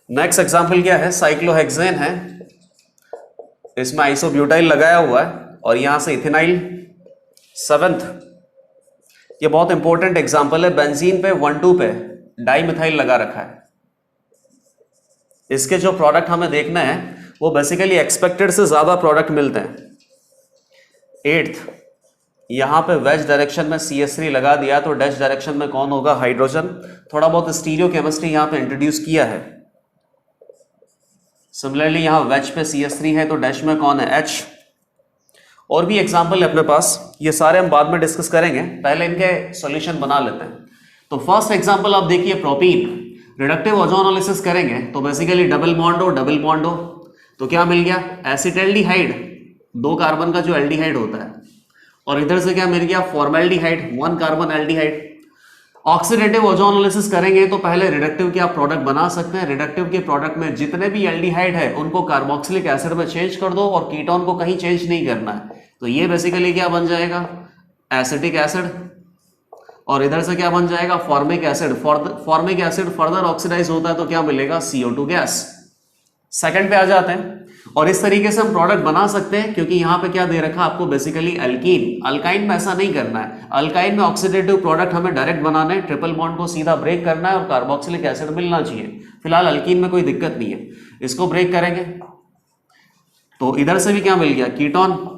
[SPEAKER 1] नेक्स्ट एग्जाम्पल क्या है, साइक्लोहेक्सेन है, इसमें आइसोब्यूटाइल लगाया हुआ है और यहां से इथेनाइल। सेवेंथ, ये बहुत इंपॉर्टेंट एग्जाम्पल है, बेंजीन पे 1,2 पे डाइमिथाइल लगा रखा है। इसके जो प्रोडक्ट हमें देखना है वो बेसिकली एक्सपेक्टेड से ज्यादा प्रोडक्ट मिलते हैं। एट्थ, यहां पे वेज डायरेक्शन में CH3 लगा दिया तो डैश डायरेक्शन में कौन होगा, हाइड्रोजन। थोड़ा बहुत स्टीरियो केमिस्ट्री यहां पे इंट्रोड्यूस किया है। सिमिलरली यहां वेज पे CH3 है तो डैश में कौन है, H। और भी एग्जाम्पल है अपने पास, ये सारे हम बाद में डिस्कस करेंगे, पहले इनके सॉल्यूशन बना लेते हैं। तो फर्स्ट एग्जाम्पल आप देखिए, प्रोपीन। रिडक्टिव ओजोनोलिसिस करेंगे तो बेसिकली डबल बॉन्ड हो, डबल बॉन्ड हो तो क्या मिल गया, एसिटाल्डिहाइड, 2 कार्बन का जो एल्डिहाइड होता है। और इधर से क्या मिल गया, formaldehyde, 1 carbon aldehyde. Oxidative ozonolysis करेंगे तो पहले रिडक्टिव के आप प्रोडक्ट बना सकते हैं। रिडक्टिव के प्रोडक्ट में जितने भी एल्डिहाइड है उनको कार्बोक्सिलिक एसिड में चेंज कर दो और कीटोन को कहीं चेंज नहीं करना है। तो ये बेसिकली क्या बन जाएगा, एसिटिक एसिड। और इधर से क्या बन जाएगा, formic acid. Formic acid further oxidise होता है तो क्या मिलेगा, CO2 गैस। सेकंड पे आ जाते हैं और इस तरीके से हम प्रोडक्ट बना सकते हैं, क्योंकि यहां पे क्या दे रखा है आपको, बेसिकली अल्कीन। अल्काइन में ऐसा नहीं करना है, अल्काइन में ऑक्सीडेटिव प्रोडक्ट हमें डायरेक्ट बनाना है, ट्रिपल बॉन्ड को सीधा ब्रेक करना है और कार्बोक्सिलिक एसिड मिलना चाहिए। फिलहाल अल्कीन में कोई दिक्कत नहीं है, इसको ब्रेक करेंगे तो इधर से भी क्या मिल गया, कीटोन।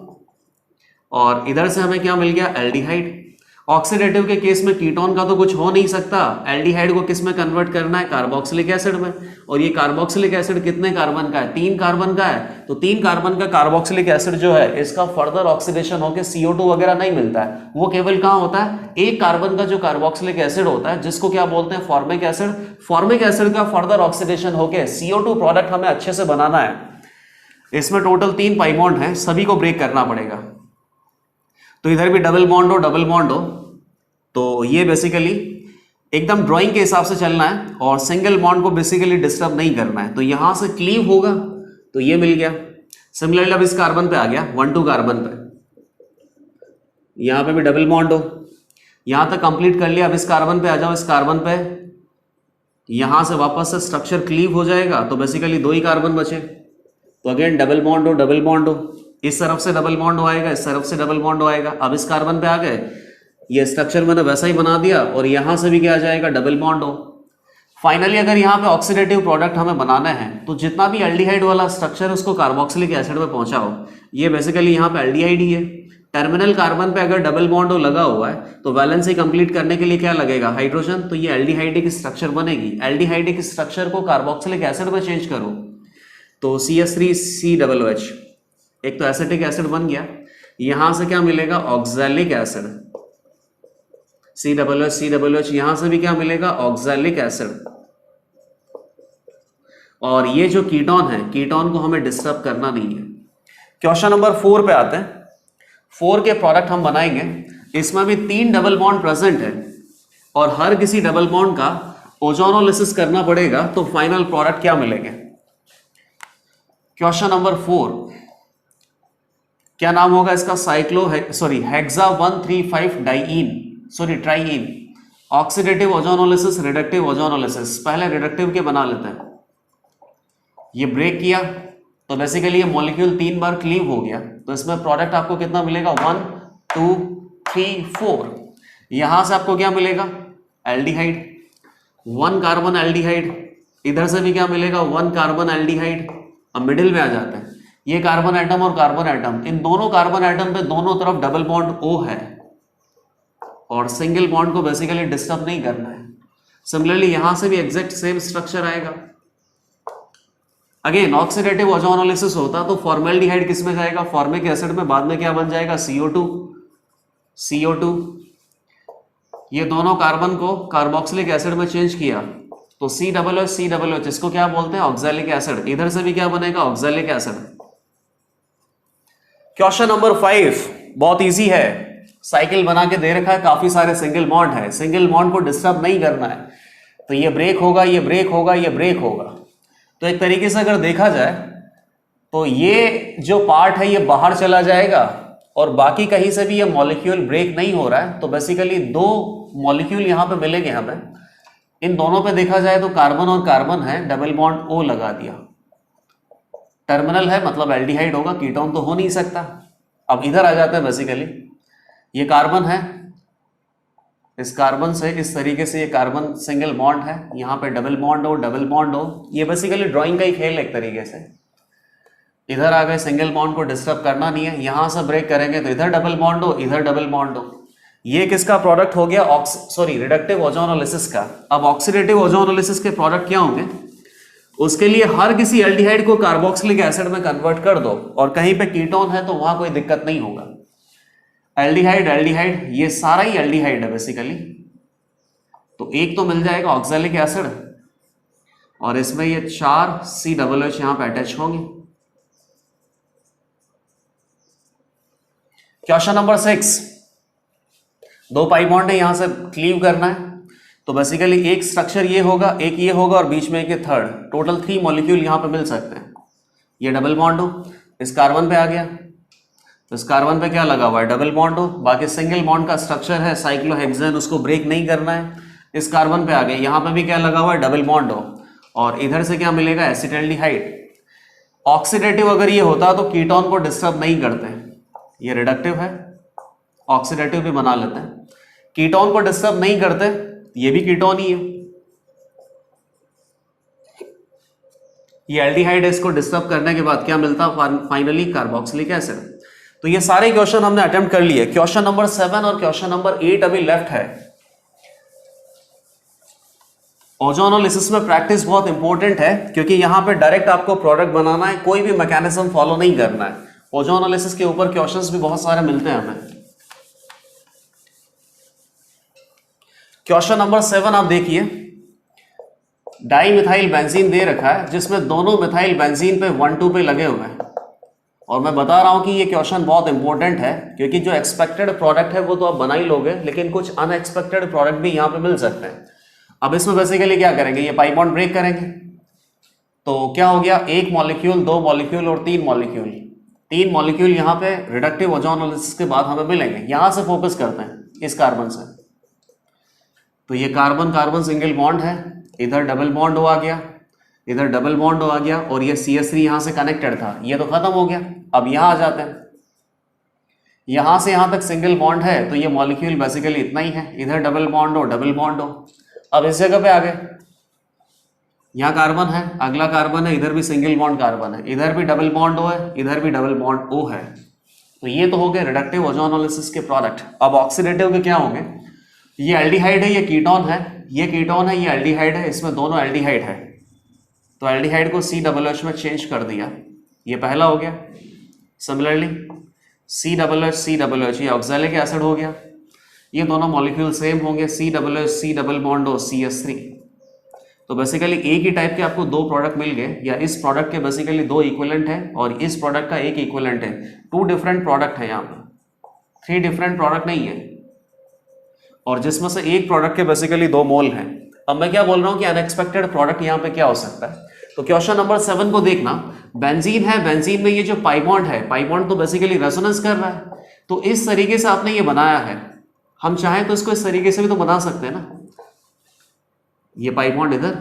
[SPEAKER 1] और इधर से हमें क्या मिल गया, एल्डिहाइड। ऑक्सीडेटिव के केस में कीटोन का तो कुछ हो नहीं सकता, एल्डिहाइड को किस में कन्वर्ट करना है, कार्बोक्सिलिक एसिड में। और ये कार्बोक्सिलिक एसिड कितने कार्बन का है, 3 कार्बन का है। तो 3 कार्बन का कार्बोक्सिलिक एसिड जो है इसका फर्दर ऑक्सीडेशन होकर CO2 वगैरह नहीं मिलता है, वो केवल कहां होता है, एक कार्बन का जो कार्बोक्सिलिक एसिड होता है जिसको क्या बोलते हैं, फॉर्मिक एसिड। फॉर्मिक एसिड का फर्दर ऑक्सीडेशन होकर CO2 प्रोडक्ट हमें अच्छे से बनाना है। इसमें टोटल 3 पाई बॉन्ड है, सभी को ब्रेक करना पड़ेगा। तो इधर भी डबल बॉन्ड हो, डबल बॉन्ड हो, तो ये बेसिकली एकदम ड्राइंग के हिसाब से चलना है और सिंगल बॉन्ड को बेसिकली डिस्टर्ब नहीं करना है। तो यहां से क्लीव होगा तो ये मिल गया। सिमिलरली अब इस कार्बन पे आ गया 1 2 कार्बन पे, यहां पे भी डबल बॉन्ड हो, यहां तक कंप्लीट कर लिया। अब इस कार्बन पे आ जाओ, इस कार्बन पे यहां से वापस से स्ट्रक्चर क्लीव हो जाएगा तो बेसिकली 2 ही कार्बन बचे। तो अगेन डबल बॉन्ड हो, डबल बॉन्ड हो, इस तरफ से डबल बॉन्ड आएगा, इस तरफ से डबल बॉन्ड आएगा। अब इस कार्बन पे आ गए, ये स्ट्रक्चर मैंने वैसा ही बना दिया और यहां से भी क्या आ जाएगा, डबल बॉन्ड हो। फाइनली अगर यहाँ पे ऑक्सीडेटिव प्रोडक्ट हमें बनाना है तो जितना भी एल्डिहाइड वाला स्ट्रक्चर उसको कार्बोक्सिलिक एसिड में पहुंचाओ। ये बेसिकली यहाँ पे एल्डिहाइड ही है। टर्मिनल कार्बन पे अगर डबल बॉन्ड लगा हुआ है तो वैलेंसी कंप्लीट करने के लिए क्या लगेगा, हाइड्रोजन। तो ये एल्डिहाइड की स्ट्रक्चर बनेगी। एल्डिहाइड की स्ट्रक्चर को कार्बोक्सिलिक एसिड में चेंज करो तो CH3COOH, एक तो एसिटिक एसिड बन गया। यहां से क्या मिलेगा, ऑक्सैलिक एसिड, COOH, यहां से भी क्या मिलेगा, ऑक्सैलिक एसिड। और ये जो कीटोन है, कीटोन को हमें डिस्टर्ब करना नहीं है। क्वेश्चन नंबर 4 पे आते हैं। 4 के प्रोडक्ट हम बनाएंगे। इसमें भी 3 डबल बॉन्ड प्रेजेंट है और हर किसी डबल बॉन्ड का ओजोनोलिसिस करना पड़ेगा तो फाइनल प्रोडक्ट क्या मिलेंगे। क्वेश्चन नंबर 4, क्या नाम होगा इसका, hexa 135 diene triene. Oxidative ozonolysis, reductive ozonolysis. पहले रिडक्टिव के बना लेते हैं। ये ब्रेक किया तो बेसिकली ये मॉलिक्यूल 3 बार क्लीव हो गया तो इसमें प्रोडक्ट आपको कितना मिलेगा, 1 2 3 4। यहां से आपको क्या मिलेगा, एल्डिहाइड, 1 कार्बन एल्डिहाइड। इधर से भी क्या मिलेगा, 1 कार्बन एल्डिहाइड। अब मिडिल में आ जाते हैं, ये कार्बन एटम और कार्बन एटम, इन दोनों कार्बन एटम पे दोनों तरफ डबल बॉन्ड O है और सिंगल बॉन्ड को बेसिकली डिस्टर्ब नहीं करना है। सिमिलरली यहां से भी एग्जैक्ट सेम स्ट्रक्चर आएगा। अगेन ऑक्सीडेटिव ओजोनोलिसिस होता तो फॉर्मेल्डिहाइड किस में जाएगा, फॉर्मिक एसिड में। बाद में क्या बन जाएगा, CO2। ये दोनों कार्बन को कार्बोक्सिलिक एसिड में चेंज किया तो COOH, इसको क्या बोलते हैं, ऑक्सैलिक एसिड। इधर से भी क्या बनेगा, ऑक्सैलिक एसिड। क्वेश्चन नंबर 5 बहुत इजी है। साइकिल बना के दे रखा है, काफी सारे सिंगल बॉन्ड है, सिंगल बॉन्ड को डिस्टर्ब नहीं करना है। तो ये ब्रेक होगा, ये ब्रेक होगा, ये ब्रेक होगा। तो एक तरीके से अगर देखा जाए तो ये जो पार्ट है ये बाहर चला जाएगा और बाकी कहीं से भी ये मॉलिक्यूल ब्रेक नहीं हो रहा है। तो बेसिकली 2 मॉलिक्यूल यहां पे मिलेंगे हमें। इन दोनों पे देखा जाए तो कार्बन और कार्बन है, डबल बॉन्ड O लगा दिया। टर्मिनल है मतलब एल्डिहाइड होगा, कीटोन तो हो नहीं सकता। अब इधर आ जाते हैं, बेसिकली ये कार्बन है, इस कार्बन से इस तरीके से ये कार्बन सिंगल बॉन्ड है, यहाँ पे डबल बॉन्ड हो, डबल बॉन्ड हो। ये बेसिकली ड्राइंग का ही खेल है एक तरीके से। इधर आ गए, सिंगल बॉन्ड को डिस्टर्ब करना नहीं है। यहां से ब्रेक करेंगे तो इधर डबल बॉन्ड हो, इधर डबल बॉन्ड हो। ये किसका प्रोडक्ट हो गया, रिडक्टिव ओजोनोलिसिस का। अब ऑक्सीडेटिव ओजोनोलिसिस के प्रोडक्ट क्या होंगे, उसके लिए हर किसी एल्डिहाइड को कार्बोक्सिलिक एसिड में कन्वर्ट कर दो और कहीं पे कीटोन है तो वहां कोई दिक्कत नहीं होगा। एल्डिहाइड एल्डिहाइड, ये सारा ही एल्डिहाइड है बेसिकली। तो एक तो मिल जाएगा ऑक्सैलिक एसिड और इसमें ये 4 COOH यहां पे अटैच होंगे। क्वेश्चन नंबर 6, 2 पाई बॉन्ड है, यहां से क्लीव करना है। तो बेसिकली एक स्ट्रक्चर ये होगा, एक ये होगा और बीच में एक ये थर्ड। टोटल 3 मॉलिक्यूल यहां पे मिल सकते हैं। ये डबल बॉन्ड हो, इस कार्बन पे आ गया तो इस कार्बन पे क्या लगा हुआ है, डबल बॉन्ड हो। बाकी सिंगल बॉन्ड का स्ट्रक्चर है साइक्लोहेक्सेन, उसको ब्रेक नहीं करना है। इस कार्बन पे आ गए, यहां पे भी क्या लगा हुआ है, डबल बॉन्ड हो और इधर से क्या मिलेगा, एसिटाल्डिहाइड। ऑक्सीडेटिव अगर ये होता तो कीटोन को डिस्टर्ब नहीं करते। ये रिडक्टिव है, ऑक्सीडेटिव भी बना लेते हैं, कीटोन को डिस्टर्ब नहीं करते। ये भी कीटोन ही है, ये एल्डिहाइड है, इसको डिस्टर्ब करने के बाद क्या मिलता, फाइनली कार्बोक्सिलिक एसिड। तो ये सारे क्वेश्चन हमने अटेम्प्ट कर लिए। क्वेश्चन नंबर 7 और क्वेश्चन नंबर 8 अभी लेफ्ट है। ओजोनोलिसिस में प्रैक्टिस बहुत इंपॉर्टेंट है क्योंकि यहां पे डायरेक्ट आपको प्रोडक्ट बनाना है, कोई भी मैकेनिज्म फॉलो नहीं करना है। ओजोनोलिसिस के ऊपर क्वेश्चंस भी बहुत सारे मिलते हैं हमें। क्वेश्चन नंबर 7 आप देखिए, डाई मिथाइल बेंजीन दे रखा है जिसमें दोनों मिथाइल बेंजीन पे 1,2 पे लगे हुए हैं, और मैं बता रहा हूं कि ये क्वेश्चन बहुत इंपॉर्टेंट है क्योंकि जो एक्सपेक्टेड प्रोडक्ट है वो तो आप बना ही लोगे, लेकिन कुछ अनएक्सपेक्टेड प्रोडक्ट भी यहां पे मिल सकते हैं। अब इसमें बेसिकली क्या करेंगे, ये पाई बॉन्ड ब्रेक करेंगे तो क्या हो गया, 1 मॉलिक्यूल, 2 मॉलिक्यूल और 3 मॉलिक्यूल। 3 मॉलिक्यूल यहाँ पे रिडक्टिव ओजोनोलिसिस के बाद हमें मिलेंगे। यहां से फोकस करते हैं इस कार्बन से, तो ये कार्बन कार्बन सिंगल बॉन्ड है, इधर डबल बॉन्ड आ गया, इधर डबल बॉन्ड आ गया, और ये CH3 यहां से कनेक्टेड था, ये तो खत्म हो गया। अब यहां आ जाते हैं, यहां से यहां तक सिंगल बॉन्ड है तो ये मॉलिक्यूल बेसिकली इतना ही है, इधर डबल बॉन्ड हो, डबल बॉन्ड हो। अब इस जगह पे आ गए, यहां कार्बन है, अगला कार्बन है, इधर भी सिंगल बॉन्ड कार्बन है, इधर भी डबल बॉन्ड O है, इधर भी डबल बॉन्ड O है। तो ये तो हो गए रिडक्टिव ओजोनोलिसिस के प्रोडक्ट। अब ऑक्सीडेटिव के क्या होंगे, ये एल्डिहाइड है, ये कीटोन है, ये कीटोन है, ये एल्डिहाइड है, इसमें दोनों एल्डिहाइड है, तो एल्डिहाइड को COOH में चेंज कर दिया, ये पहला हो गया। सिमिलरली COOH ये ऑक्सैलिक एसिड हो गया, ये दोनों मॉलिक्यूल सेम होंगे, COOH C double bond O CH3। तो बेसिकली एक ही टाइप के आपको 2 प्रोडक्ट मिल गए, या इस प्रोडक्ट के बेसिकली 2 इक्विवेलेंट है और इस प्रोडक्ट का एक इक्विवेलेंट है। 2 डिफरेंट प्रोडक्ट है यहाँ पे, 3 डिफरेंट प्रोडक्ट नहीं है, और जिसमें से एक प्रोडक्ट के बेसिकली 2 मोल हैं। अब मैं क्या बोल रहा हूँ कि अनएक्सपेक्टेड प्रोडक्ट यहाँ पे क्या हो सकता है। तो क्वेश्चन नंबर 7 को देखना, बेंजीन है, बेंजीन में ये जो पाई बॉन्ड है, पाई बॉन्ड तो बेसिकली रेजोनेंस कर रहा है, तो इस तरीके से आपने ये बनाया है। हम चाहें तो इसको इस तरीके से भी तो बना सकते हैं ना, ये पाई बॉन्ड इधर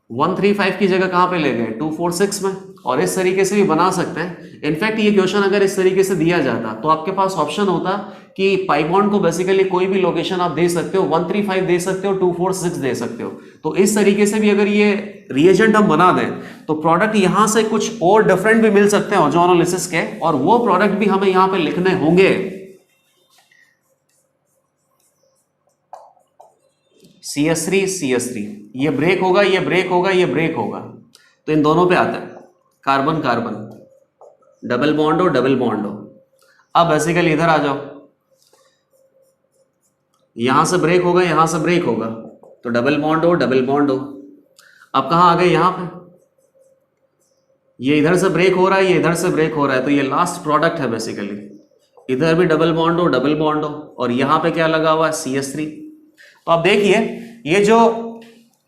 [SPEAKER 1] 135 की जगह कहां पे ले गए 246 में, और इस तरीके से भी बना सकते हैं। इनफैक्ट ये क्वेश्चन अगर इस तरीके से दिया जाता तो आपके पास ऑप्शन होता कि पाई बॉन्ड को बेसिकली कोई भी लोकेशन आप दे सकते हो, 135 दे सकते हो, 246 दे सकते हो। तो इस तरीके से भी अगर ये रिएजेंट हम बना दें तो प्रोडक्ट यहां से कुछ और डिफरेंट भी मिल सकते हैं ओजोनोलिसिस के, और वो प्रोडक्ट भी हमें यहां पे लिखने होंगे। CH3 ये ब्रेक होगा, ये ब्रेक होगा, ये ब्रेक होगा, तो इन दोनों पे आता है कार्बन कार्बन, डबल बॉन्ड हो, डबल बॉन्ड हो। अब बेसिकली इधर आ जाओ, यहां से ब्रेक होगा, यहां से ब्रेक होगा, तो डबल बॉन्ड हो, डबल बॉन्ड हो। अब कहां आ गए, यहां पे, ये इधर से ब्रेक हो रहा है, ये इधर से ब्रेक हो रहा है, तो ये लास्ट प्रोडक्ट है बेसिकली। इधर भी डबल बॉन्ड हो, डबल बॉन्ड हो, और यहां पे क्या लगा हुआ है, CH3। तो आप देखिए ये जो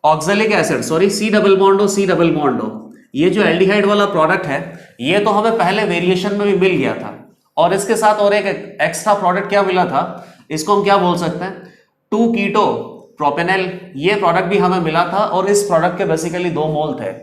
[SPEAKER 1] oxalic acid, sorry C double bond हो, C डबल बॉन्ड हो, ये जो एल्डिहाइड वाला प्रोडक्ट है, ये तो हमें पहले वेरिएशन में भी मिल गया था, और इसके साथ और एक एक्स्ट्रा प्रोडक्ट क्या मिला था, इसको हम क्या बोल सकते हैं, 2 कीटो प्रोपेनल, ये प्रोडक्ट भी हमें मिला था, और इस प्रोडक्ट के बेसिकली 2 मोल थे।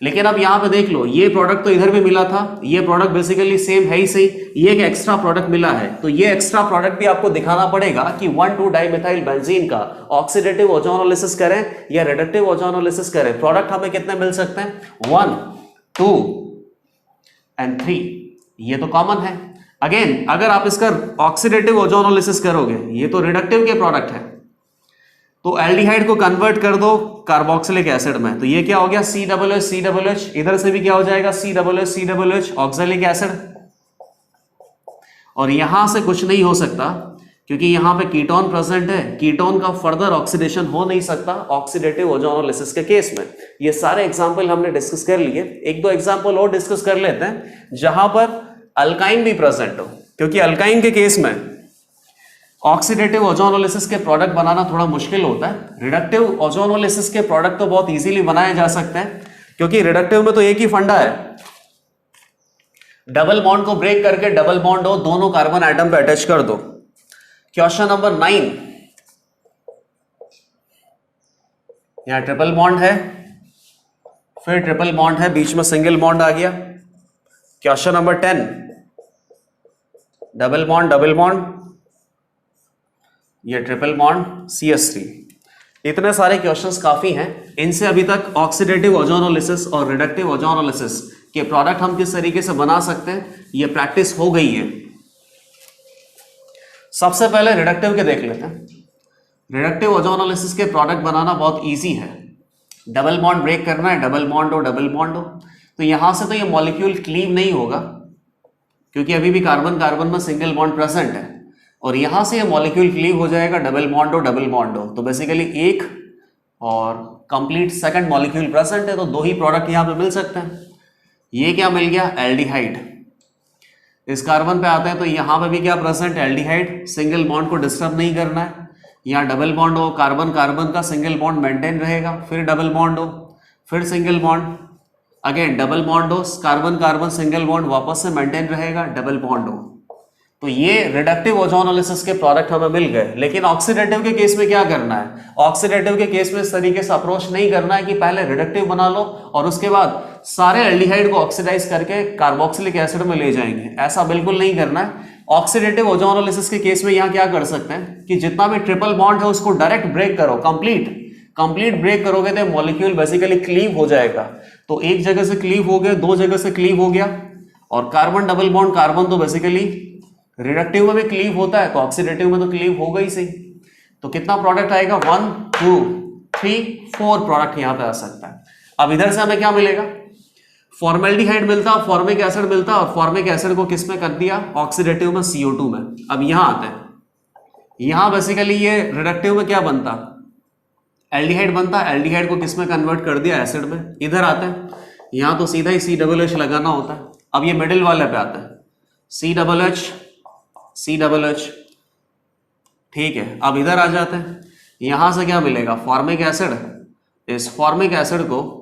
[SPEAKER 1] लेकिन अब यहां पे देख लो, ये प्रोडक्ट तो इधर भी मिला था, ये प्रोडक्ट बेसिकली सेम है ही सही, ये एक एक्स्ट्रा प्रोडक्ट मिला है, तो ये एक्स्ट्रा प्रोडक्ट भी आपको दिखाना पड़ेगा कि 1,2-डाइमिथाइल बेंजीन का ऑक्सीडेटिव ओजोनोलिसिस करें या रिडक्टिव ओजोनोलिसिस करें, प्रोडक्ट हमें कितने मिल सकते हैं, 1, 2 एंड 3, ये तो कॉमन है। अगेन अगर आप इसका ऑक्सीडेटिव ओजोनोलिसिस करोगे, ये तो रिडक्टिव के प्रोडक्ट है, तो एल्डिहाइड को कन्वर्ट कर दो कार्बोक्सिलिक एसिड में, तो ये क्या हो गया, COOH, इधर से भी क्या हो जाएगा, COOH ऑक्सैलिक एसिड, और यहां से कुछ नहीं हो सकता क्योंकि यहां पे कीटोन प्रेजेंट है, कीटोन का फर्दर ऑक्सीडेशन हो नहीं सकता ऑक्सीडेटिव ओजोनोलिसिस के केस में। ये सारे एग्जांपल हमने डिस्कस कर लिए, 1-2 एग्जांपल और डिस्कस कर लेते हैं जहां पर अल्काइन भी प्रेजेंट हो, क्योंकि अल्काइन के केस में ऑक्सीडेटिव ओजोनोलिसिस के प्रोडक्ट बनाना थोड़ा मुश्किल होता है। रिडक्टिव ओजोनोलिसिस के प्रोडक्ट तो बहुत इजीली बनाए जा सकते हैं, क्योंकि रिडक्टिव में तो एक ही फंडा है, डबल बॉन्ड को ब्रेक करके डबल बॉन्ड हो, दोनों कार्बन एटम पे अटैच कर दो। क्वेश्चन नंबर 9, यहां ट्रिपल बॉन्ड है, फिर ट्रिपल बॉन्ड है, बीच में सिंगल बॉन्ड आ गया। Question number 10, double bond, double bond, ये ट्रिपल बॉन्ड, CH3। इतने सारे क्वेश्चंस काफी हैं, इनसे अभी तक ऑक्सीडेटिव ओजोनोलिसिस और रिडक्टिव ओजोनोलिसिस के प्रोडक्ट हम किस तरीके से बना सकते हैं ये प्रैक्टिस हो गई है। सबसे पहले रिडक्टिव के देख लेते हैं। रिडक्टिव ओजोनोलिसिस के प्रोडक्ट बनाना बहुत इजी है। डबल बॉन्ड ब्रेक करना है, डबल बॉन्ड हो, डबल बॉन्ड हो। तो यहां से तो ये मॉलिक्यूल क्लीव नहीं होगा क्योंकि अभी भी कार्बन कार्बन में सिंगल बॉन्ड प्रेजेंट है, और यहां से ये मॉलिक्यूल क्लीव हो जाएगा डबल बॉन्ड हो, डबल बॉन्ड हो। तो बेसिकली एक और कंप्लीट सेकंड मॉलिक्यूल प्रेजेंट है, तो दो ही प्रोडक्ट यहां पे मिल सकते हैं। ये क्या मिल गया? एल्डिहाइड। इस कार्बन पे आते हैं तो यहां पे भी क्या प्रेजेंट? एल्डिहाइड। सिंगल बॉन्ड को डिस्टर्ब नहीं करना है। यहाँ डबल बॉन्ड हो, कार्बन कार्बन का सिंगल बॉन्ड मेंटेन रहेगा, फिर डबल बॉन्ड हो, फिर single bond, again double bond हो, कार्बन कार्बन सिंगल बॉन्ड वापस से मेंटेन रहेगा, डबल बॉन्ड हो। तो ये रिडक्टिव ओजोनोलिसिस के प्रोडक्ट हमें मिल गए। लेकिन ऑक्सीडेटिव के केस में क्या करना है? ऑक्सीडेटिव के केस में इस तरीके से अप्रोच नहीं करना है कि पहले रिडक्टिव बना लो और उसके बाद सारे एल्डिहाइड को ऑक्सीडाइज करके कार्बोक्सिलिक एसिड में ले जाएंगे। ऐसा बिल्कुल नहीं करना है। ऑक्सीडेटिव ओजोनोलिसिस के केस में यहां क्या कर सकते हैं कि जितना भी ट्रिपल बॉन्ड है उसको डायरेक्ट ब्रेक करो, कंप्लीट ब्रेक करोगे तो मॉलिक्यूल बेसिकली क्लीव हो जाएगा। तो एक जगह से क्लीव हो गया, दो जगह से क्लीव हो गया, और कार्बन डबल बॉन्ड कार्बन तो बेसिकली रिडक्टिव में भी क्लीव होता है, तो ऑक्सीडेटिव में तो क्लीव होगा ही सही। तो कितना प्रोडक्ट आएगा? 1 2 3 4 प्रोडक्ट यहां पे आ सकता है। अब इधर से हमें क्या मिलेगा? फॉर्मेल्डिहाइड मिलता, फॉर्मिक एसिड मिलता, और फॉर्मिक एसिड को किस में कर दिया? ऑक्सीडेटिव में, CO2 में। अब यहां आते हैं, यहां बेसिकली ये रिडक्टिव में क्या बनता? एल्डिहाइड बनता। एल्डिहाइड को किस में कन्वर्ट कर दिया? एसिड में। इधर आते हैं, यहां तो सीधा ही COOH लगाना होता है। अब ये मिडिल वाले पे आता है, COOH, ठीक है। अब इधर आ जाते हैं, यहां से क्या मिलेगा? Formic acid. इस फॉर्मिक एसिड को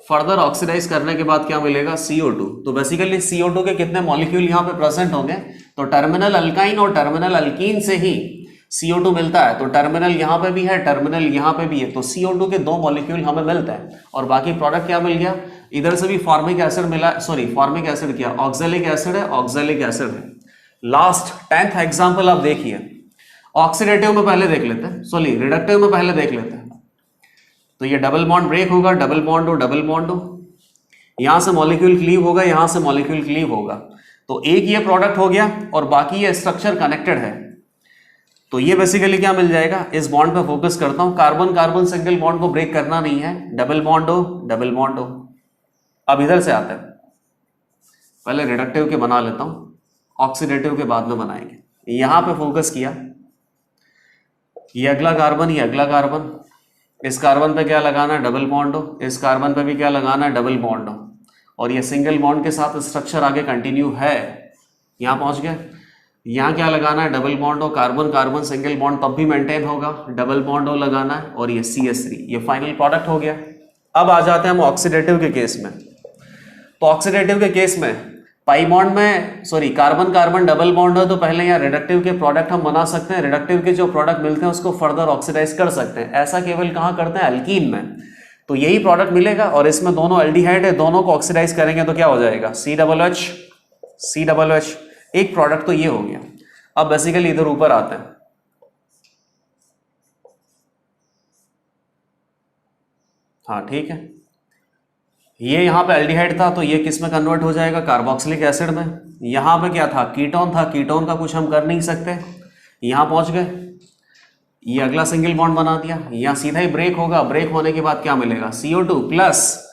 [SPEAKER 1] फर्दर ऑक्सीडाइज करने के बाद क्या मिलेगा? CO2। तो बेसिकली CO2 के कितने मॉलिक्यूल यहां पे प्रेजेंट होंगे? तो टर्मिनल अल्काइन और टर्मिनल अल्कीन से ही CO2 मिलता है। तो टर्मिनल यहां पे भी है, टर्मिनल यहां पे भी है, तो CO2 के 2 मॉलिक्यूल हमें मिलते हैं। और बाकी प्रोडक्ट क्या मिल गया? इधर से भी फॉर्मिक एसिड मिला, सॉरी फॉर्मिक एसिड क्या, ऑक्सैलिक एसिड है, ऑक्सैलिक एसिड है। लास्ट 10th एग्जाम्पल आप देखिए। ऑक्सीडेटिव में पहले देख लेते हैं, सॉरी रिडक्टिव में पहले देख लेते हैं। तो ये डबल बॉन्ड ब्रेक होगा, डबल बॉन्ड हो, डबल बॉन्ड हो, यहां से मॉलिक्यूल क्लीव होगा, यहां से मॉलिक्यूल क्लीव होगा। तो एक ये प्रोडक्ट हो गया और बाकी ये स्ट्रक्चर कनेक्टेड है। तो ये बेसिकली क्या मिल जाएगा? इस बॉन्ड पे फोकस करता हूं, कार्बन कार्बन सिंगल बॉन्ड को ब्रेक करना नहीं है, डबल बॉन्ड हो, डबल बॉन्ड हो। अब इधर से आते हैं, पहले रिडक्टिव के बना लेता हूं, ऑक्सीडेटिव के बाद में बनाएंगे। यहां पे फोकस किया, ये अगला कार्बन, ये अगला कार्बन, इस कार्बन पे क्या लगाना है? डबल बॉन्ड हो, इस कार्बन पे भी क्या लगाना है? डबल बॉन्ड हो, और ये सिंगल बॉन्ड के साथ स्ट्रक्चर आगे कंटिन्यू है। यहां पहुंच गए, यहां क्या लगाना है? डबल बॉन्ड हो, कार्बन कार्बन सिंगल बॉन्ड तब भी मेंटेन होगा, डबल बॉन्ड हो लगाना है, और ये CH3, ये फाइनल प्रोडक्ट हो गया। अब आ जाते हैं हम ऑक्सीडेटिव के केस में। तो ऑक्सीडेटिव के केस में पाई बॉन्ड में, sorry carbon carbon double bond हो, तो पहले यहाँ रिडक्टिव के प्रोडक्ट हम बना सकते हैं। रिडक्टिव के जो प्रोडक्ट मिलते हैं उसको फर्दर ऑक्सीडाइज कर सकते हैं। ऐसा केवल कहाँ करते हैं? एल्कीन में। तो यही प्रोडक्ट मिलेगा, और इसमें दोनों एल्डिहाइड है, दोनों को ऑक्सीडाइज करेंगे तो क्या हो जाएगा? COOH। एक प्रोडक्ट तो ये हो गया। अब बेसिकली इधर ऊपर आते हैं, हाँ ठीक है, ये यहां पे एल्डिहाइड था, तो ये किस में कन्वर्ट हो जाएगा? कार्बोक्सिलिक एसिड में। यहां पे क्या था? कीटोन था, कीटोन का कुछ हम कर नहीं सकते। यहां पहुंच गए, ये अगला सिंगल बॉन्ड बना दिया, यहां सीधा ही ब्रेक होगा। ब्रेक होने के बाद क्या मिलेगा? CO2 प्लस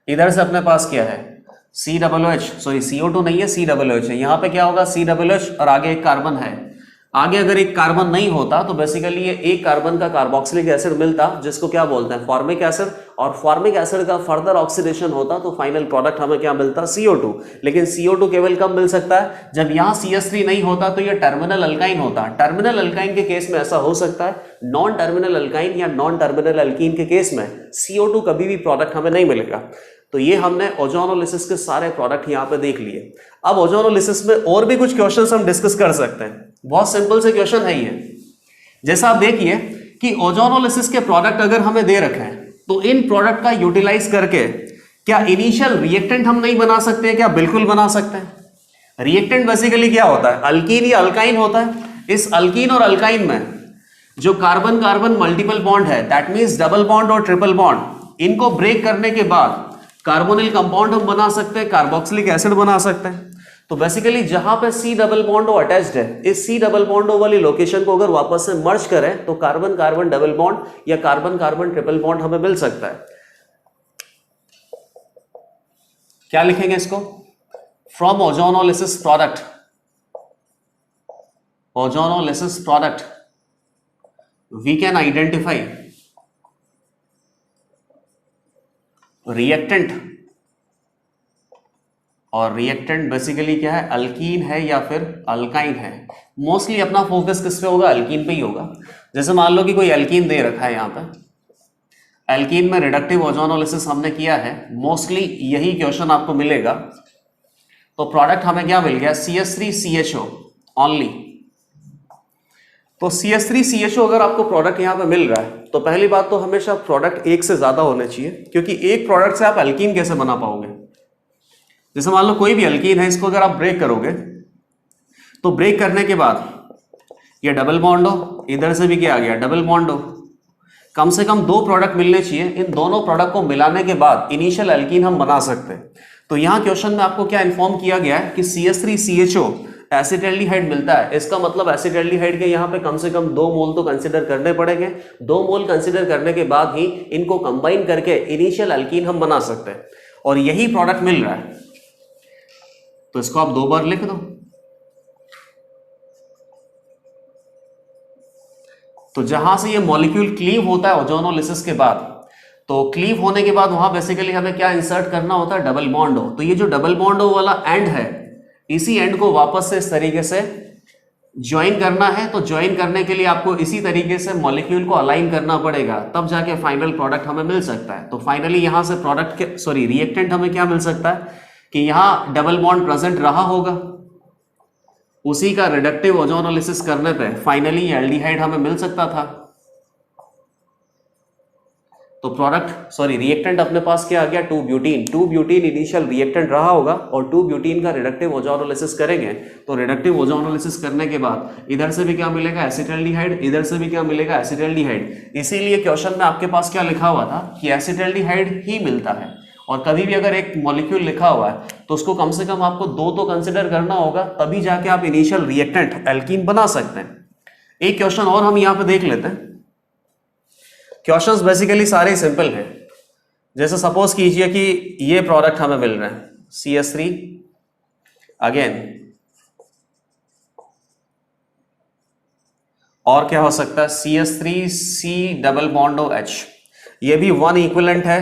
[SPEAKER 1] इधर से अपने पास क्या है? COOH, सॉरी CO2 नहीं है, COOH है। यहां पे क्या होगा? COOH, और आगे एक कार्बन है। आगे अगर एक कार्बन नहीं होता तो बेसिकली ये एक कार्बन का कार्बोक्सिलिक एसिड मिलता, जिसको क्या बोलते हैं? फॉर्मिक एसिड, और फॉर्मिक एसिड का फर्दर ऑक्सीडेशन होता तो फाइनल प्रोडक्ट हमें क्या मिलता? CO2। लेकिन CO2 केवल कब मिल सकता है? जब यहां CH3 नहीं होता तो ये टर्मिनल अल्काइन होता। टर्मिनल अल्काइन के केस में ऐसा हो सकता है, नॉन टर्मिनल अल्काइन या नॉन टर्मिनल अल्कीन के केस में CO2 कभी भी प्रोडक्ट हमें नहीं मिलेगा। तो ये हमने ओजोनोलिसिस के सारे प्रोडक्ट यहाँ पे देख लिए। अब ओजोनोलिसिस में और भी कुछ क्वेश्चंस हम डिस्कस कर सकते हैं। बहुत सिंपल से क्वेश्चन है ये। जैसा आप देखिए कि ओजोनोलिसिस के प्रोडक्ट अगर हमें दे रखे हैं तो इन प्रोडक्ट का यूटिलाइज करके क्या इनिशियल रिएक्टेंट हम नहीं बना सकते हैं? क्या बिल्कुल बना सकते हैं। रिएक्टेंट बेसिकली क्या होता है? अल्कीन या अल्काइन होता है। इस अल्कीन और अल्काइन में जो कार्बन कार्बन मल्टीपल बॉन्ड है, दैट मीन्स डबल बॉन्ड और ट्रिपल बॉन्ड, इनको ब्रेक करने के बाद कार्बोनिल कंपाउंड हम बना सकते हैं, कार्बोक्सिलिक एसिड बना सकते हैं। तो बेसिकली जहां पे C double bond O attached है, इस C डबल बॉन्ड ओ वाली लोकेशन को अगर वापस से मर्ज करें तो कार्बन कार्बन डबल बॉन्ड या कार्बन कार्बन ट्रिपल बॉन्ड हमें मिल सकता है। क्या लिखेंगे इसको? From ozonolysis product, ozonolysis product we can identify reactant, और रिएक्टेंट बेसिकली क्या है? अल्कीन है या फिर अल्काइन है। मोस्टली अपना फोकस किस पे होगा? अल्कीन पे ही होगा। जैसे मान लो कि कोई अल्कीन दे रखा है, यहाँ पे अल्कीन में रिडक्टिव ओजोनोलिसिस हमने किया है, मोस्टली यही क्वेश्चन आपको मिलेगा। तो प्रोडक्ट हमें क्या मिल गया? CH3CHO only. तो CH3CHO अगर आपको प्रोडक्ट यहाँ पे मिल रहा है तो पहली बात तो हमेशा प्रोडक्ट एक से ज्यादा होने चाहिए, क्योंकि एक प्रोडक्ट से आप अल्कीन कैसे बना पाओगे? जैसे मान लो कोई भी अल्कीन है, इसको अगर आप ब्रेक करोगे तो ब्रेक करने के बाद ये डबल बॉन्ड हो, इधर से भी क्या आ गया? डबल बॉन्ड हो। कम से कम 2 प्रोडक्ट मिलने चाहिए। इन दोनों प्रोडक्ट को मिलाने के बाद इनिशियल अल्कीन हम बना सकते हैं। तो यहाँ क्वेश्चन में आपको क्या इन्फॉर्म किया गया है कि CH3CHO एसिटाल्डिहाइड मिलता है। इसका मतलब एसिटाल्डिहाइड के यहाँ पे कम से कम 2 मोल तो कंसिडर करने पड़ेंगे। 2 मोल कंसिडर करने के बाद ही इनको कंबाइन करके इनिशियल अल्कीन हम बना सकते हैं, और यही प्रोडक्ट मिल रहा है। तो इसको आप 2 बार लिख दो। तो जहां से ये मॉलिक्यूल क्लीव होता है ओजोनोलिसिस के बाद, तो क्लीव होने के बाद वहां बेसिकली हमें क्या इंसर्ट करना होता है? डबल बॉन्ड हो। तो ये जो डबल बॉन्ड हो वाला एंड है, इसी एंड को वापस से इस तरीके से ज्वाइन करना है। तो ज्वाइन करने के लिए आपको इसी तरीके से मॉलिक्यूल को अलाइन करना पड़ेगा, तब जाके फाइनल प्रोडक्ट हमें मिल सकता है। तो फाइनली यहां से प्रोडक्ट के रिएक्टेंट हमें क्या मिल सकता है कि यहां डबल बॉन्ड प्रेजेंट रहा होगा, उसी का रिडक्टिव ओजोनोलिसिस करने पे फाइनली एल्डिहाइड हमें मिल सकता था। तो रिएक्टेंट अपने पास क्या आ गया? 2-ब्यूटीन। 2-ब्यूटीन इनिशियल रिएक्टेंट रहा होगा, और 2-ब्यूटीन का रिडक्टिव ओजोनोलिसिस करेंगे। तो रिडक्टिव ओजोनोलिसिस करने के बाद इधर से भी क्या मिलेगा? एसिटाल्डिहाइड। इधर से भी क्या मिलेगा? एसिटाल्डिहाइड। इसीलिए क्वेश्चन में आपके पास क्या लिखा हुआ था कि एसिटाल्डिहाइड ही मिलता है। और कभी भी अगर एक मॉलिक्यूल लिखा हुआ है तो उसको कम से कम आपको 2 तो कंसिडर करना होगा, तभी जाके आप इनिशियल रिएक्टेंट एल्कीन बना सकते हैं। एक क्वेश्चन और हम यहां पे देख लेते हैं। क्वेश्चंस बेसिकली सारे सिंपल हैं। जैसे सपोज कीजिए कि ये प्रोडक्ट हमें मिल रहा है CH3, अगेन और क्या हो सकता है? CH3C double bond OH। ये भी 1 इक्विवेलेंट है,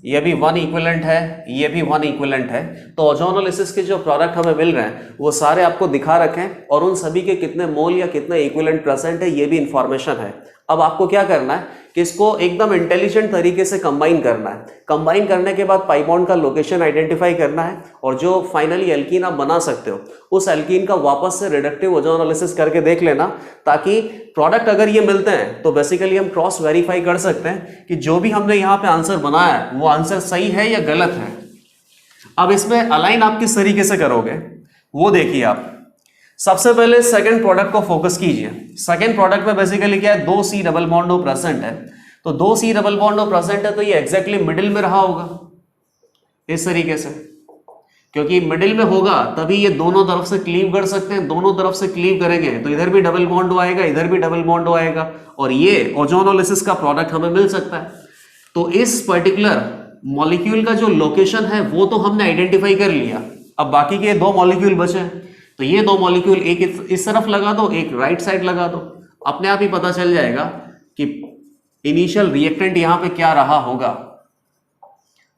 [SPEAKER 1] ये भी 1 इक्विवेलेंट है, ये भी 1 इक्विवेलेंट है। तो ओजोनोलिसिस के जो प्रोडक्ट हमें मिल रहे हैं वो सारे आपको दिखा रखे हैं, और उन सभी के कितने मोल या कितने इक्विवेलेंट प्रेजेंट है ये भी इंफॉर्मेशन है। अब आपको क्या करना है कि इसको एकदम इंटेलिजेंट तरीके से कंबाइन करना है। कंबाइन करने के बाद पाई बॉन्ड का लोकेशन आइडेंटिफाई करना है, और जो फाइनली एल्कीन आप बना सकते हो उस एल्कीन का वापस से रिडक्टिव ओजोनोलिसिस करके देख लेना, ताकि प्रोडक्ट अगर ये मिलते हैं तो बेसिकली हम क्रॉस वेरीफाई कर सकते हैं कि जो भी हमने यहाँ पे आंसर बनाया है वो आंसर सही है या गलत है। अब इसमें अलाइन आप किस तरीके से करोगे वो देखिए। आप सबसे पहले सेकंड प्रोडक्ट को फोकस कीजिए। सेकंड प्रोडक्ट में बेसिकली क्या है? 2C double bond O present है। तो 2C double bond O present है, तो ये एग्जैक्टली मिडिल में रहा होगा इस तरीके से, क्योंकि मिडिल में होगा तभी ये दोनों तरफ से क्लीव कर सकते हैं। दोनों तरफ से क्लीव करेंगे तो इधर भी डबल बॉन्ड O आएगा, इधर भी डबल बॉन्ड O आएगा, और ये ओजोनोलिसिस का प्रोडक्ट हमें मिल सकता है। तो इस पर्टिकुलर मॉलिक्यूल का जो लोकेशन है वो तो हमने आइडेंटिफाई कर लिया। अब बाकी के 2 मॉलिक्यूल बचे हैं, तो ये 2 मॉलिक्यूल एक इस तरफ लगा दो, एक राइट साइड लगा दो। अपने आप ही पता चल जाएगा कि इनिशियल रिएक्टेंट यहां पे क्या रहा होगा।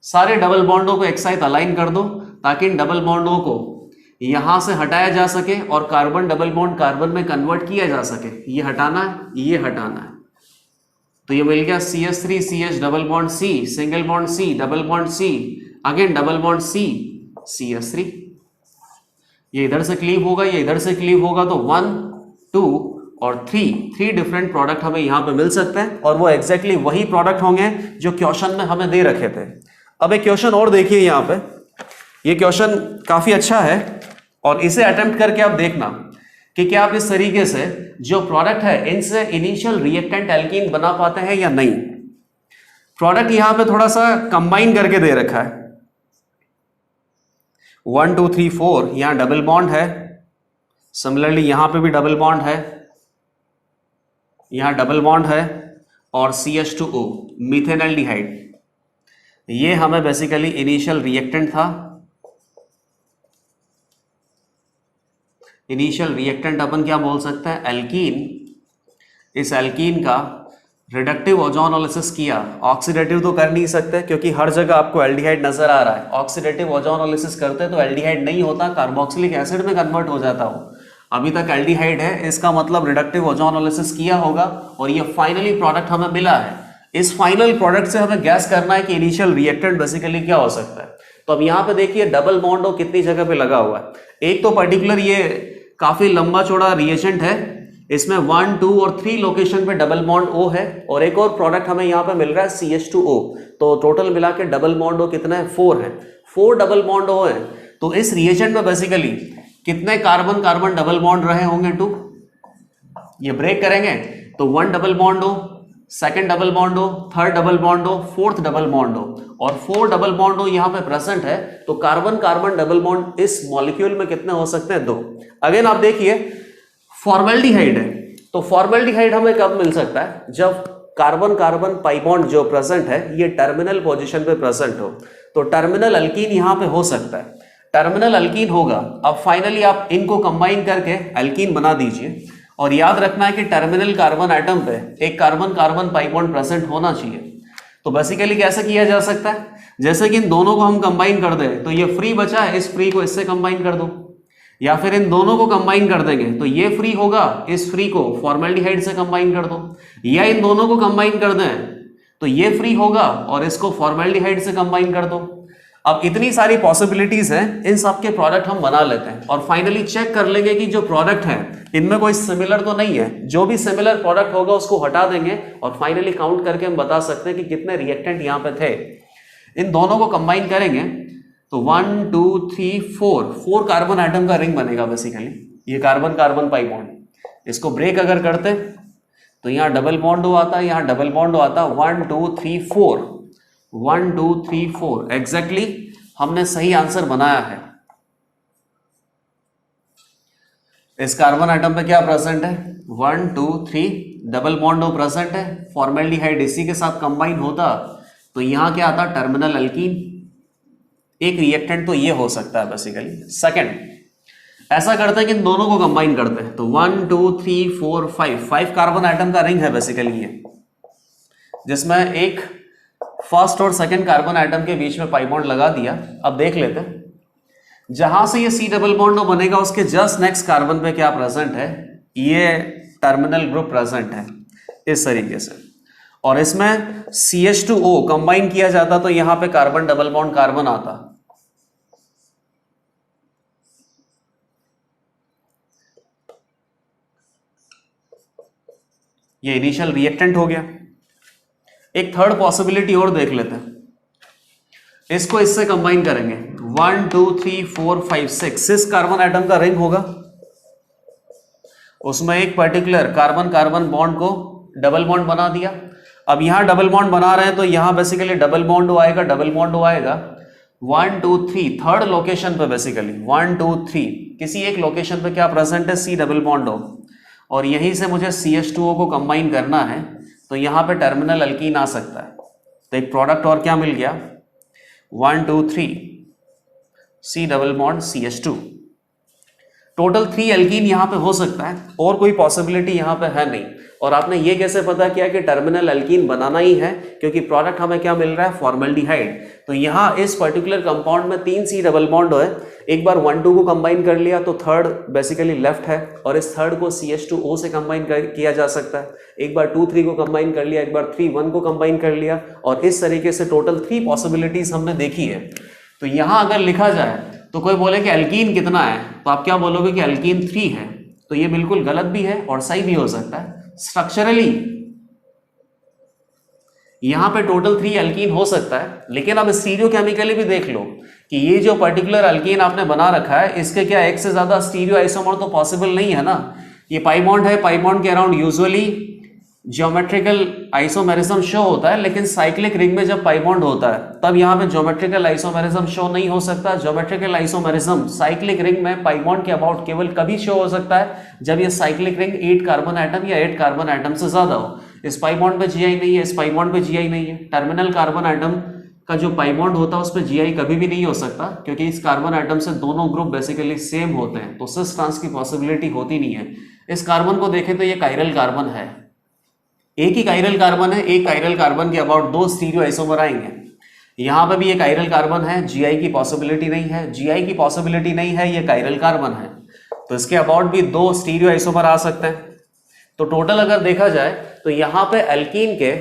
[SPEAKER 1] सारे डबल बॉन्डों को एक साथ अलाइन कर दो, ताकि इन डबल बॉन्डों को यहां से हटाया जा सके और कार्बन डबल बॉन्ड कार्बन में कन्वर्ट किया जा सके। ये हटाना है, ये हटाना है। तो ये मिल गया CH3CH double bond C, single bond C, double bond C, again double bond C, CH3। ये इधर से क्लीव होगा, ये इधर से क्लीव होगा, तो 1, 2 और 3 डिफरेंट प्रोडक्ट हमें यहां पे मिल सकते हैं, और वो एग्जैक्टली वही प्रोडक्ट होंगे जो क्वेश्चन में हमें दे रखे थे। अब एक क्वेश्चन और देखिए यहां पे। ये क्वेश्चन काफी अच्छा है, और इसे अटेम्प्ट करके आप देखना कि क्या आप इस तरीके से जो प्रोडक्ट है इनसे इनिशियल रिएक्टेंट एल्कीन बना पाते हैं या नहीं। प्रोडक्ट यहां पे थोड़ा सा कंबाइन करके दे रखा है, 1 2 3 4 यहाँ डबल बॉन्ड है, सिमिलरली यहाँ पे भी डबल बॉन्ड है, यहाँ डबल बॉन्ड है, और CH2O मीथेनल्डिहाइड। ये हमें बेसिकली इनिशियल रिएक्टेंट था। इनिशियल रिएक्टेंट अपन क्या बोल सकते हैं, एल्कीन। इस एल्कीन का रिडक्टिव ओजोनोलिसिस किया, ऑक्सीडेटिव तो कर नहीं सकते क्योंकि हर जगह आपको एल्डिहाइड नजर आ रहा है। ऑक्सीडेटिव ओजोनोलिसिस करते तो एल्डिहाइड नहीं होता, कार्बोक्सिलिक एसिड में कन्वर्ट हो जाता हो। अभी तक एल्डिहाइड है, इसका मतलब रिडक्टिव ओजोनोलिसिस किया होगा और ये फाइनली प्रोडक्ट हमें मिला है। इस फाइनल प्रोडक्ट से हमें गैस करना है कि इनिशियल रिएक्टेंट बेसिकली क्या हो सकता है। तो अब यहाँ पे देखिए डबल बॉन्ड कितनी जगह पे लगा हुआ है। एक तो पर्टिकुलर ये काफी लंबा चौड़ा रिएजेंट है, इसमें 1 2 और 3 लोकेशन पे डबल बॉन्ड O है, और एक और प्रोडक्ट हमें यहाँ पे मिल रहा है CH2O। तो टोटल मिला के डबल बॉन्ड O कितना है, 4 है। 4 डबल बॉन्ड O है। तो इस रिएजेंट में बेसिकली कितने कार्बन कार्बन डबल बॉन्ड रहे होंगे, 2। ये ब्रेक करेंगे तो 1 double bond O, second double bond O, third double bond O, fourth double bond O, और 4 डबल बॉन्ड O यहाँ पे प्रेजेंट है। तो कार्बन कार्बन डबल बॉन्ड इस मॉलिक्यूल में कितने हो सकते हैं, 2। अगेन आप देखिए फॉर्मेल्डिहाइड है, तो फॉर्मेल्डिहाइड हमें कब मिल सकता है, जब कार्बन कार्बन पाई बॉन्ड जो प्रेजेंट है ये टर्मिनल पोजीशन पे प्रेजेंट हो। तो टर्मिनल अल्कीन यहाँ पे हो सकता है, टर्मिनल अल्कीन होगा। अब फाइनली आप इनको कंबाइन करके अल्कीन बना दीजिए, और याद रखना है कि टर्मिनल कार्बन एटम पे एक carbon carbon pi bond present होना चाहिए। तो बेसिकली कैसे किया जा सकता है, जैसे कि इन दोनों को हम कंबाइन कर दें तो ये फ्री बचा है, इस फ्री को इससे कंबाइन कर दो, या फिर इन दोनों को कंबाइन कर देंगे तो ये फ्री होगा, इस फ्री को फॉर्मेल्डिहाइड से कंबाइन कर दो, या इन दोनों को कंबाइन कर दें तो ये फ्री होगा और इसको फॉर्मेल्डिहाइड से कंबाइन कर दो। अब इतनी सारी पॉसिबिलिटीज हैं, इन सब के प्रोडक्ट हम बना लेते हैं और फाइनली चेक कर लेंगे कि जो प्रोडक्ट है इनमें कोई सिमिलर तो नहीं है। जो भी सिमिलर प्रोडक्ट होगा उसको हटा देंगे और फाइनली काउंट करके हम बता सकते हैं कि कितने रिएक्टेंट यहाँ पे थे। इन दोनों को कंबाइन करेंगे तो 1 2 3 4 कार्बन एटम का रिंग बनेगा बेसिकली, ये कार्बन कार्बन पाई बॉन्ड। इसको ब्रेक अगर करते तो यहाँ डबल बॉन्ड आता, यहाँ डबल बॉन्ड आता, 1 2 3 4 1 2 3 4 एग्जैक्टली हमने सही आंसर बनाया है। इस कार्बन एटम पे क्या प्रेजेंट है, 1 2 3 डबल बॉन्ड प्रेजेंट है। फॉर्मेल्डिहाइड इसी के साथ कंबाइन होता तो यहाँ क्या आता, टर्मिनल अल्कीन। एक रिएक्टेंट तो ये हो सकता है बेसिकली। सेकंड, ऐसा करते हैं कि इन दोनों को कंबाइन करते हैं तो 1 2 3 4 5 कार्बन एटम का रिंग है बेसिकली ये, जिसमें एक फर्स्ट और सेकंड कार्बन एटम के बीच में पाई बॉन्ड लगा दिया। अब देख लेते हैं जहां से ये C डबल बॉन्ड बनेगा उसके जस्ट नेक्स्ट कार्बन पे क्या प्रेजेंट है, ये टर्मिनल ग्रुप प्रेजेंट है इस तरीके से, और इसमें CH2O कंबाइन किया जाता तो यहां पे कार्बन डबल बॉन्ड कार्बन आता। ये इनिशियल रिएक्टेंट हो गया। एक थर्ड पॉसिबिलिटी और देख लेते हैं, इसको इससे कंबाइन करेंगे 1 2 3 4 5 6 कार्बन एटम का रिंग होगा, उसमें एक पर्टिकुलर कार्बन कार्बन बॉन्ड को डबल बॉन्ड बना दिया। अब यहां डबल बॉन्ड बना रहे हैं तो यहां बेसिकली डबल बॉन्ड आएगा, डबल बॉन्ड आएगा 1 2 3 थर्ड लोकेशन पे बेसिकली 1 2 3 किसी एक लोकेशन पे क्या प्रेजेंट है, C डबल बॉन्ड O, और यहीं से मुझे CH2O को कंबाइन करना है तो यहां पे टर्मिनल अल्कीन आ सकता है। तो एक प्रोडक्ट और क्या मिल गया, 1 2 3 C double bond CH2। Total 3 alkyne यहां पे हो सकता है, और कोई पॉसिबिलिटी यहां पे है नहीं। और आपने ये कैसे पता किया कि टर्मिनल अल्कीन बनाना ही है, क्योंकि प्रोडक्ट हमें क्या मिल रहा है, फॉर्मेल्डिहाइड। तो यहाँ इस पर्टिकुलर कंपाउंड में 3 C डबल बॉन्ड है। एक बार 1 2 को कंबाइन कर लिया तो थर्ड बेसिकली लेफ्ट है, और इस थर्ड को CH2O से कंबाइन किया जा सकता है। एक बार 2 3 को कंबाइन कर लिया, एक बार 3 1 को कंबाइन कर लिया, और इस तरीके से टोटल 3 पॉसिबिलिटीज हमने देखी है। तो यहाँ अगर लिखा जाए तो कोई बोले कि अल्कीन कितना है, तो आप क्या बोलोगे कि अल्कीन 3 है। तो ये बिल्कुल गलत भी है और सही भी हो सकता है। स्ट्रक्चरली यहां पे टोटल 3 अल्कीन हो सकता है, लेकिन अब स्टीरियोकेमिकली भी देख लो कि ये जो पर्टिकुलर अल्कीन आपने बना रखा है इसके क्या एक से ज्यादा स्टीरियो आइसोमर तो पॉसिबल नहीं है ना। ये पाई बॉन्ड है, पाई बॉन्ड के around usually geometrical isomerism show होता है, लेकिन साइक्लिक रिंग में जब पाई बॉन्ड होता है तब यहाँ पे ज्योमेट्रिकल आइसोमेरिज्म शो नहीं हो सकता। ज्योमेट्रिकल आइसोमेरिज्म साइक्लिक रिंग में पाई बॉन्ड के अबाउट केवल कभी शो हो सकता है जब ये साइक्लिक रिंग 8 कार्बन एटम या 8 कार्बन एटम से ज्यादा हो। इस पाई बॉन्ड पे जीआई नहीं है, इस पाई बॉन्ड पे जीआई नहीं है। टर्मिनल कार्बन एटम का जो पाई बॉन्ड होता है उस पर जीआई कभी भी नहीं हो सकता, क्योंकि इस कार्बन एटम से दोनों ग्रुप बेसिकली सेम होते हैं, तो सिस ट्रांस की पॉसिबिलिटी होती नहीं है। इस कार्बन को देखें तो ये कायरल कार्बन है, एक ही कायरल कार्बन है, एक कायरल कार्बन के अबाउट 2 स्टीरियो आइसोमर आएंगे। यहां पे भी ये कायरल कार्बन है, जीआई की पॉसिबिलिटी नहीं है, जीआई की पॉसिबिलिटी नहीं है, ये कायरल कार्बन है, तो इसके अबाउट भी 2 स्टीरियो आइसोमर आ सकते हैं। तो टोटल अगर देखा जाए तो यहां पे एल्कीन के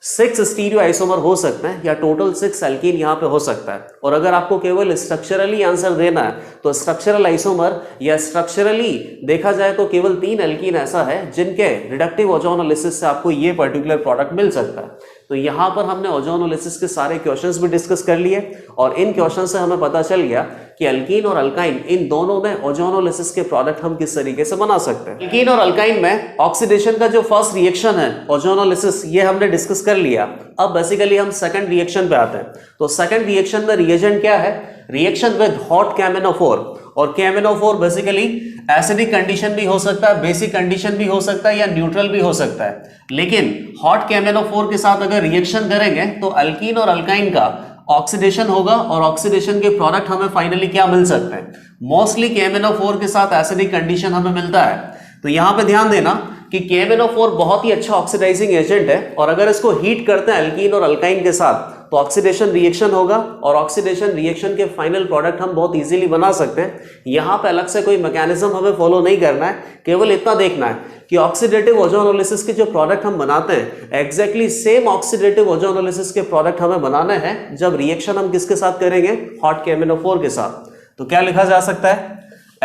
[SPEAKER 1] 6 स्टीरियो आइसोमर हो सकते हैं, या टोटल 6 एल्कीन यहां पे हो सकता है। और अगर आपको केवल स्ट्रक्चरली आंसर देना है तो स्ट्रक्चरल आइसोमर या स्ट्रक्चरली देखा जाए तो केवल 3 एल्कीन ऐसा है जिनके रिडक्टिव ओजोनोलिसिस से आपको ये पर्टिकुलर प्रोडक्ट मिल सकता है। तो यहां पर हमने ओजोनोलिसिस के सारे क्वेश्चंस भी डिस्कस कर लिए, और इन क्वेश्चन से हमें पता चल गया कि अल्कीन और अल्काइन इन दोनों में ओजोनोलिसिस के प्रोडक्ट हम किस तरीके से बना सकते हैं। अल्कीन और अल्काइन में ऑक्सीडेशन का जो फर्स्ट रिएक्शन है ओजोनोलिसिस, ये हमने डिस्कस कर लिया। अब बेसिकली हम सेकंड रिएक्शन पे आते हैं। तो सेकंड रिएक्शन में रिएजेंट क्या है? रिएक्शन विद हॉट KMnO4, और KMnO4 बेसिकली एसिडिक कंडीशन भी हो सकता है, बेसिक कंडीशन भी हो सकता है, या न्यूट्रल भी हो सकता है। लेकिन हॉट KMnO4 के साथ अगर रिएक्शन करेंगे तो अल्कीन और अल्काइन का ऑक्सीडेशन होगा, और ऑक्सीडेशन के प्रोडक्ट हमें फाइनली क्या मिल सकते हैं? मोस्टली KMnO4 के साथ एसिडिक कंडीशन हमें मिलता है। तो यहां पे ध्यान देना कि KMnO4 बहुत ही अच्छा ऑक्सीडाइजिंग एजेंट है, और अगर इसको हीट करते हैं अल्कीन और अल्काइन के साथ तो ऑक्सीडेशन रिएक्शन होगा, और ऑक्सीडेशन रिएक्शन के फाइनल प्रोडक्ट हम बहुत इजीली बना सकते हैं। यहां पे अलग से कोई मैकेनिज्म हमें फॉलो नहीं करना है, केवल इतना देखना है कि ऑक्सीडेटिव ओजोनोलिसिस के जो प्रोडक्ट हम बनाते हैं एग्जैक्टली सेम ऑक्सीडेटिव ओजोनोलिसिस के प्रोडक्ट हमें बनाने हैं जब रिएक्शन हम किसके साथ करेंगे? हॉट KMnO4 के साथ। तो क्या लिखा जा सकता है?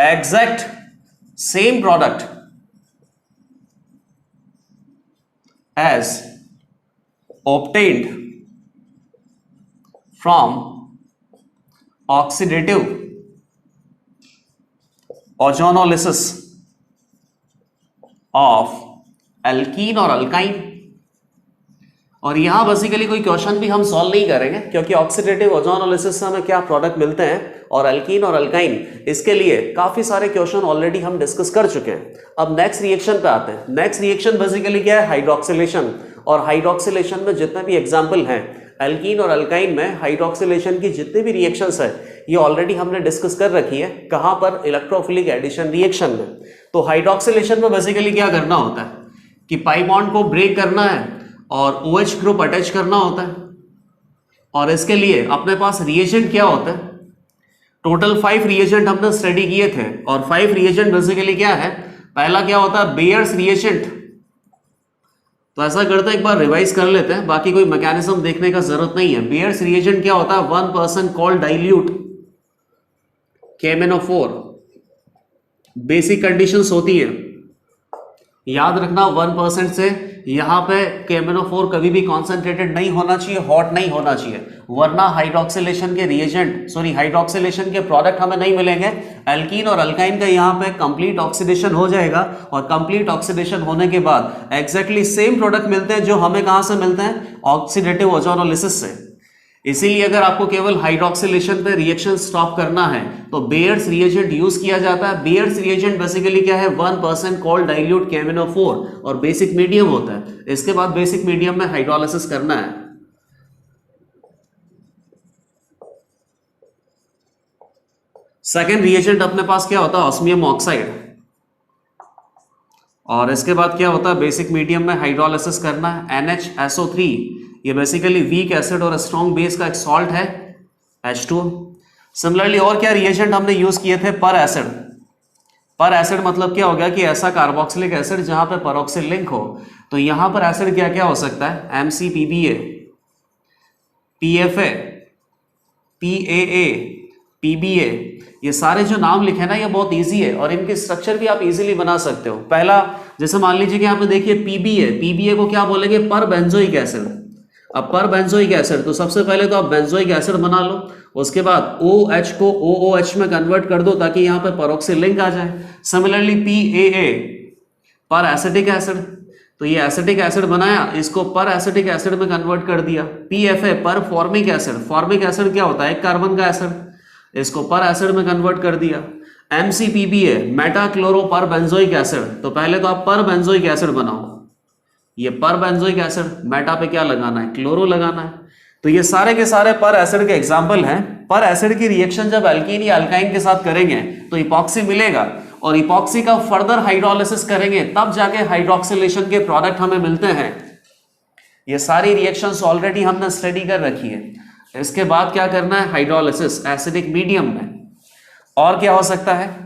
[SPEAKER 1] Exact same product as obtained from oxidative ozonolysis of alkene और alkyne। और यहां बेसिकली कोई क्वेश्चन भी हम सॉल्व नहीं करेंगे, क्योंकि ऑक्सीडेटिव ओजोनोलिसिस से हमें क्या प्रोडक्ट मिलते हैं, और अल्कीन और अल्काइन, इसके लिए काफी सारे क्वेश्चन ऑलरेडी हम डिस्कस कर चुके हैं। अब नेक्स्ट रिएक्शन पे आते हैं। नेक्स्ट रिएक्शन बेसिकली क्या है? हाइड्रोक्सिलेशन। और हाइड्रोक्सिलेशन में जितने भी एग्जाम्पल हैं अल्कीन और अल्काइन में, हाइड्रोक्सिलेशन की जितने भी रिएक्शंस है ये ऑलरेडी हमने डिस्कस कर रखी है। कहां पर? इलेक्ट्रोफिलिक एडिशन रिएक्शन में। तो हाइड्रोक्सिलेशन में बेसिकली क्या करना होता है कि पाई बॉन्ड को ब्रेक करना है और OH ग्रुप अटैच करना होता है, और इसके लिए अपने पास रिएजेंट क्या होता है? टोटल 5 रिएजेंट हमने स्टडी किए थे, और 5 रिएजेंट बेसिकली क्या है? पहला क्या होता है? Bears reagent. तो ऐसा करते हैं, एक बार रिवाइज कर लेते हैं, बाकी कोई मैकेनिज्म देखने का जरूरत नहीं है। बेयर्स रिएजेंट क्या होता है? 1% called dilute KMnO4। Basic conditions होती है, याद रखना 1% से यहां पे KMnO4 कभी भी कॉन्सेंट्रेटेड नहीं होना चाहिए, हॉट नहीं होना चाहिए, वरना हाइड्रोक्सिलेशन के रिएजेंट हाइड्रोक्सिलेशन के प्रोडक्ट हमें नहीं मिलेंगे। एल्कीन और अल्काइन का यहां पे कंप्लीट ऑक्सीडेशन हो जाएगा, और कंप्लीट ऑक्सीडेशन होने के बाद एग्जैक्टली सेम प्रोडक्ट मिलते हैं जो हमें कहां से मिलते हैं? ऑक्सीडेटिव ओजोनोलिसिस से। इसीलिए अगर आपको केवल हाइड्रोक्सिलेशन पे रिएक्शन स्टॉप करना है तो बेयर्स रिएजेंट यूज किया जाता है। बेयर्स रिएजेंट बेसिकली क्या है? 1% कॉल्ड डाइल्यूट KMnO4, और बेसिक मीडियम होता है। इसके बाद बेसिक मीडियम में हाइड्रोलिसिस करना है। सेकेंड रिएजेंट अपने पास क्या होता है? Osmium oxide. और इसके बाद क्या होता है? बेसिक मीडियम में हाइड्रोलिसिस करना है। NHSO3, ये बेसिकली वीक एसिड और स्ट्रॉन्ग बेस का एक सॉल्ट है, H2। सिमिलरली और क्या रिएजेंट हमने यूज किए थे? पर एसिड। पर एसिड मतलब क्या हो गया कि ऐसा कार्बोक्सिलिक एसिड जहां पे पेरोक्सिल लिंक हो। तो यहां पर एसिड क्या क्या हो सकता है? MCPBA, PFA, PAA, PBA। ये सारे जो नाम लिखे ना, ये बहुत इजी है, और इनके स्ट्रक्चर भी आप इजीली बना सकते हो। पहला जैसे मान लीजिए कि यहाँ पे देखिए PBA को क्या बोलेंगे? पर बेंजोइक एसिड। अब पर बेंजोइक एसिड, तो सबसे पहले तो आप बेंजोइक एसिड बना लो, उसके बाद OH को OOH में कन्वर्ट कर दो ताकि यहाँ पे पेरोक्सिल लिंक आ जाए। सिमिलरली PAA, पर एसिटिक एसिड। तो ये एसिटिक एसिड बनाया, इसको पर एसिटिक एसिड में कन्वर्ट कर दिया, PFA पर फॉर्मिक एसिड। फॉर्मिक एसिड क्या होता है? एक कार्बन का एसिड, इसको पर एसिड में कन्वर्ट कर दिया। MCPBA मेटा क्लोरो पर बेंजोइक एसिड, तो पहले तो आप पर बेंजोइक एसिड बनाओ, ये पर बेंजोइक एसिड, मेटा पे क्या लगाना है? क्लोरो लगाना है। तो ये सारे के सारे पर एसिड के एग्जाम्पल हैं। पर एसिड की रिएक्शन जब एल्कीन या अल्काइन के साथ करेंगे तो इपॉक्सी मिलेगा, और इपॉक्सी का फर्दर हाइड्रोलिसिस करेंगे तब जाके हाइड्रोक्सिलेशन के प्रोडक्ट हमें मिलते हैं। ये सारी रिएक्शंस ऑलरेडी हमने स्टडी कर रखी है। इसके बाद क्या करना है? हाइड्रोलिसिस एसिडिक मीडियम में। और क्या हो सकता है?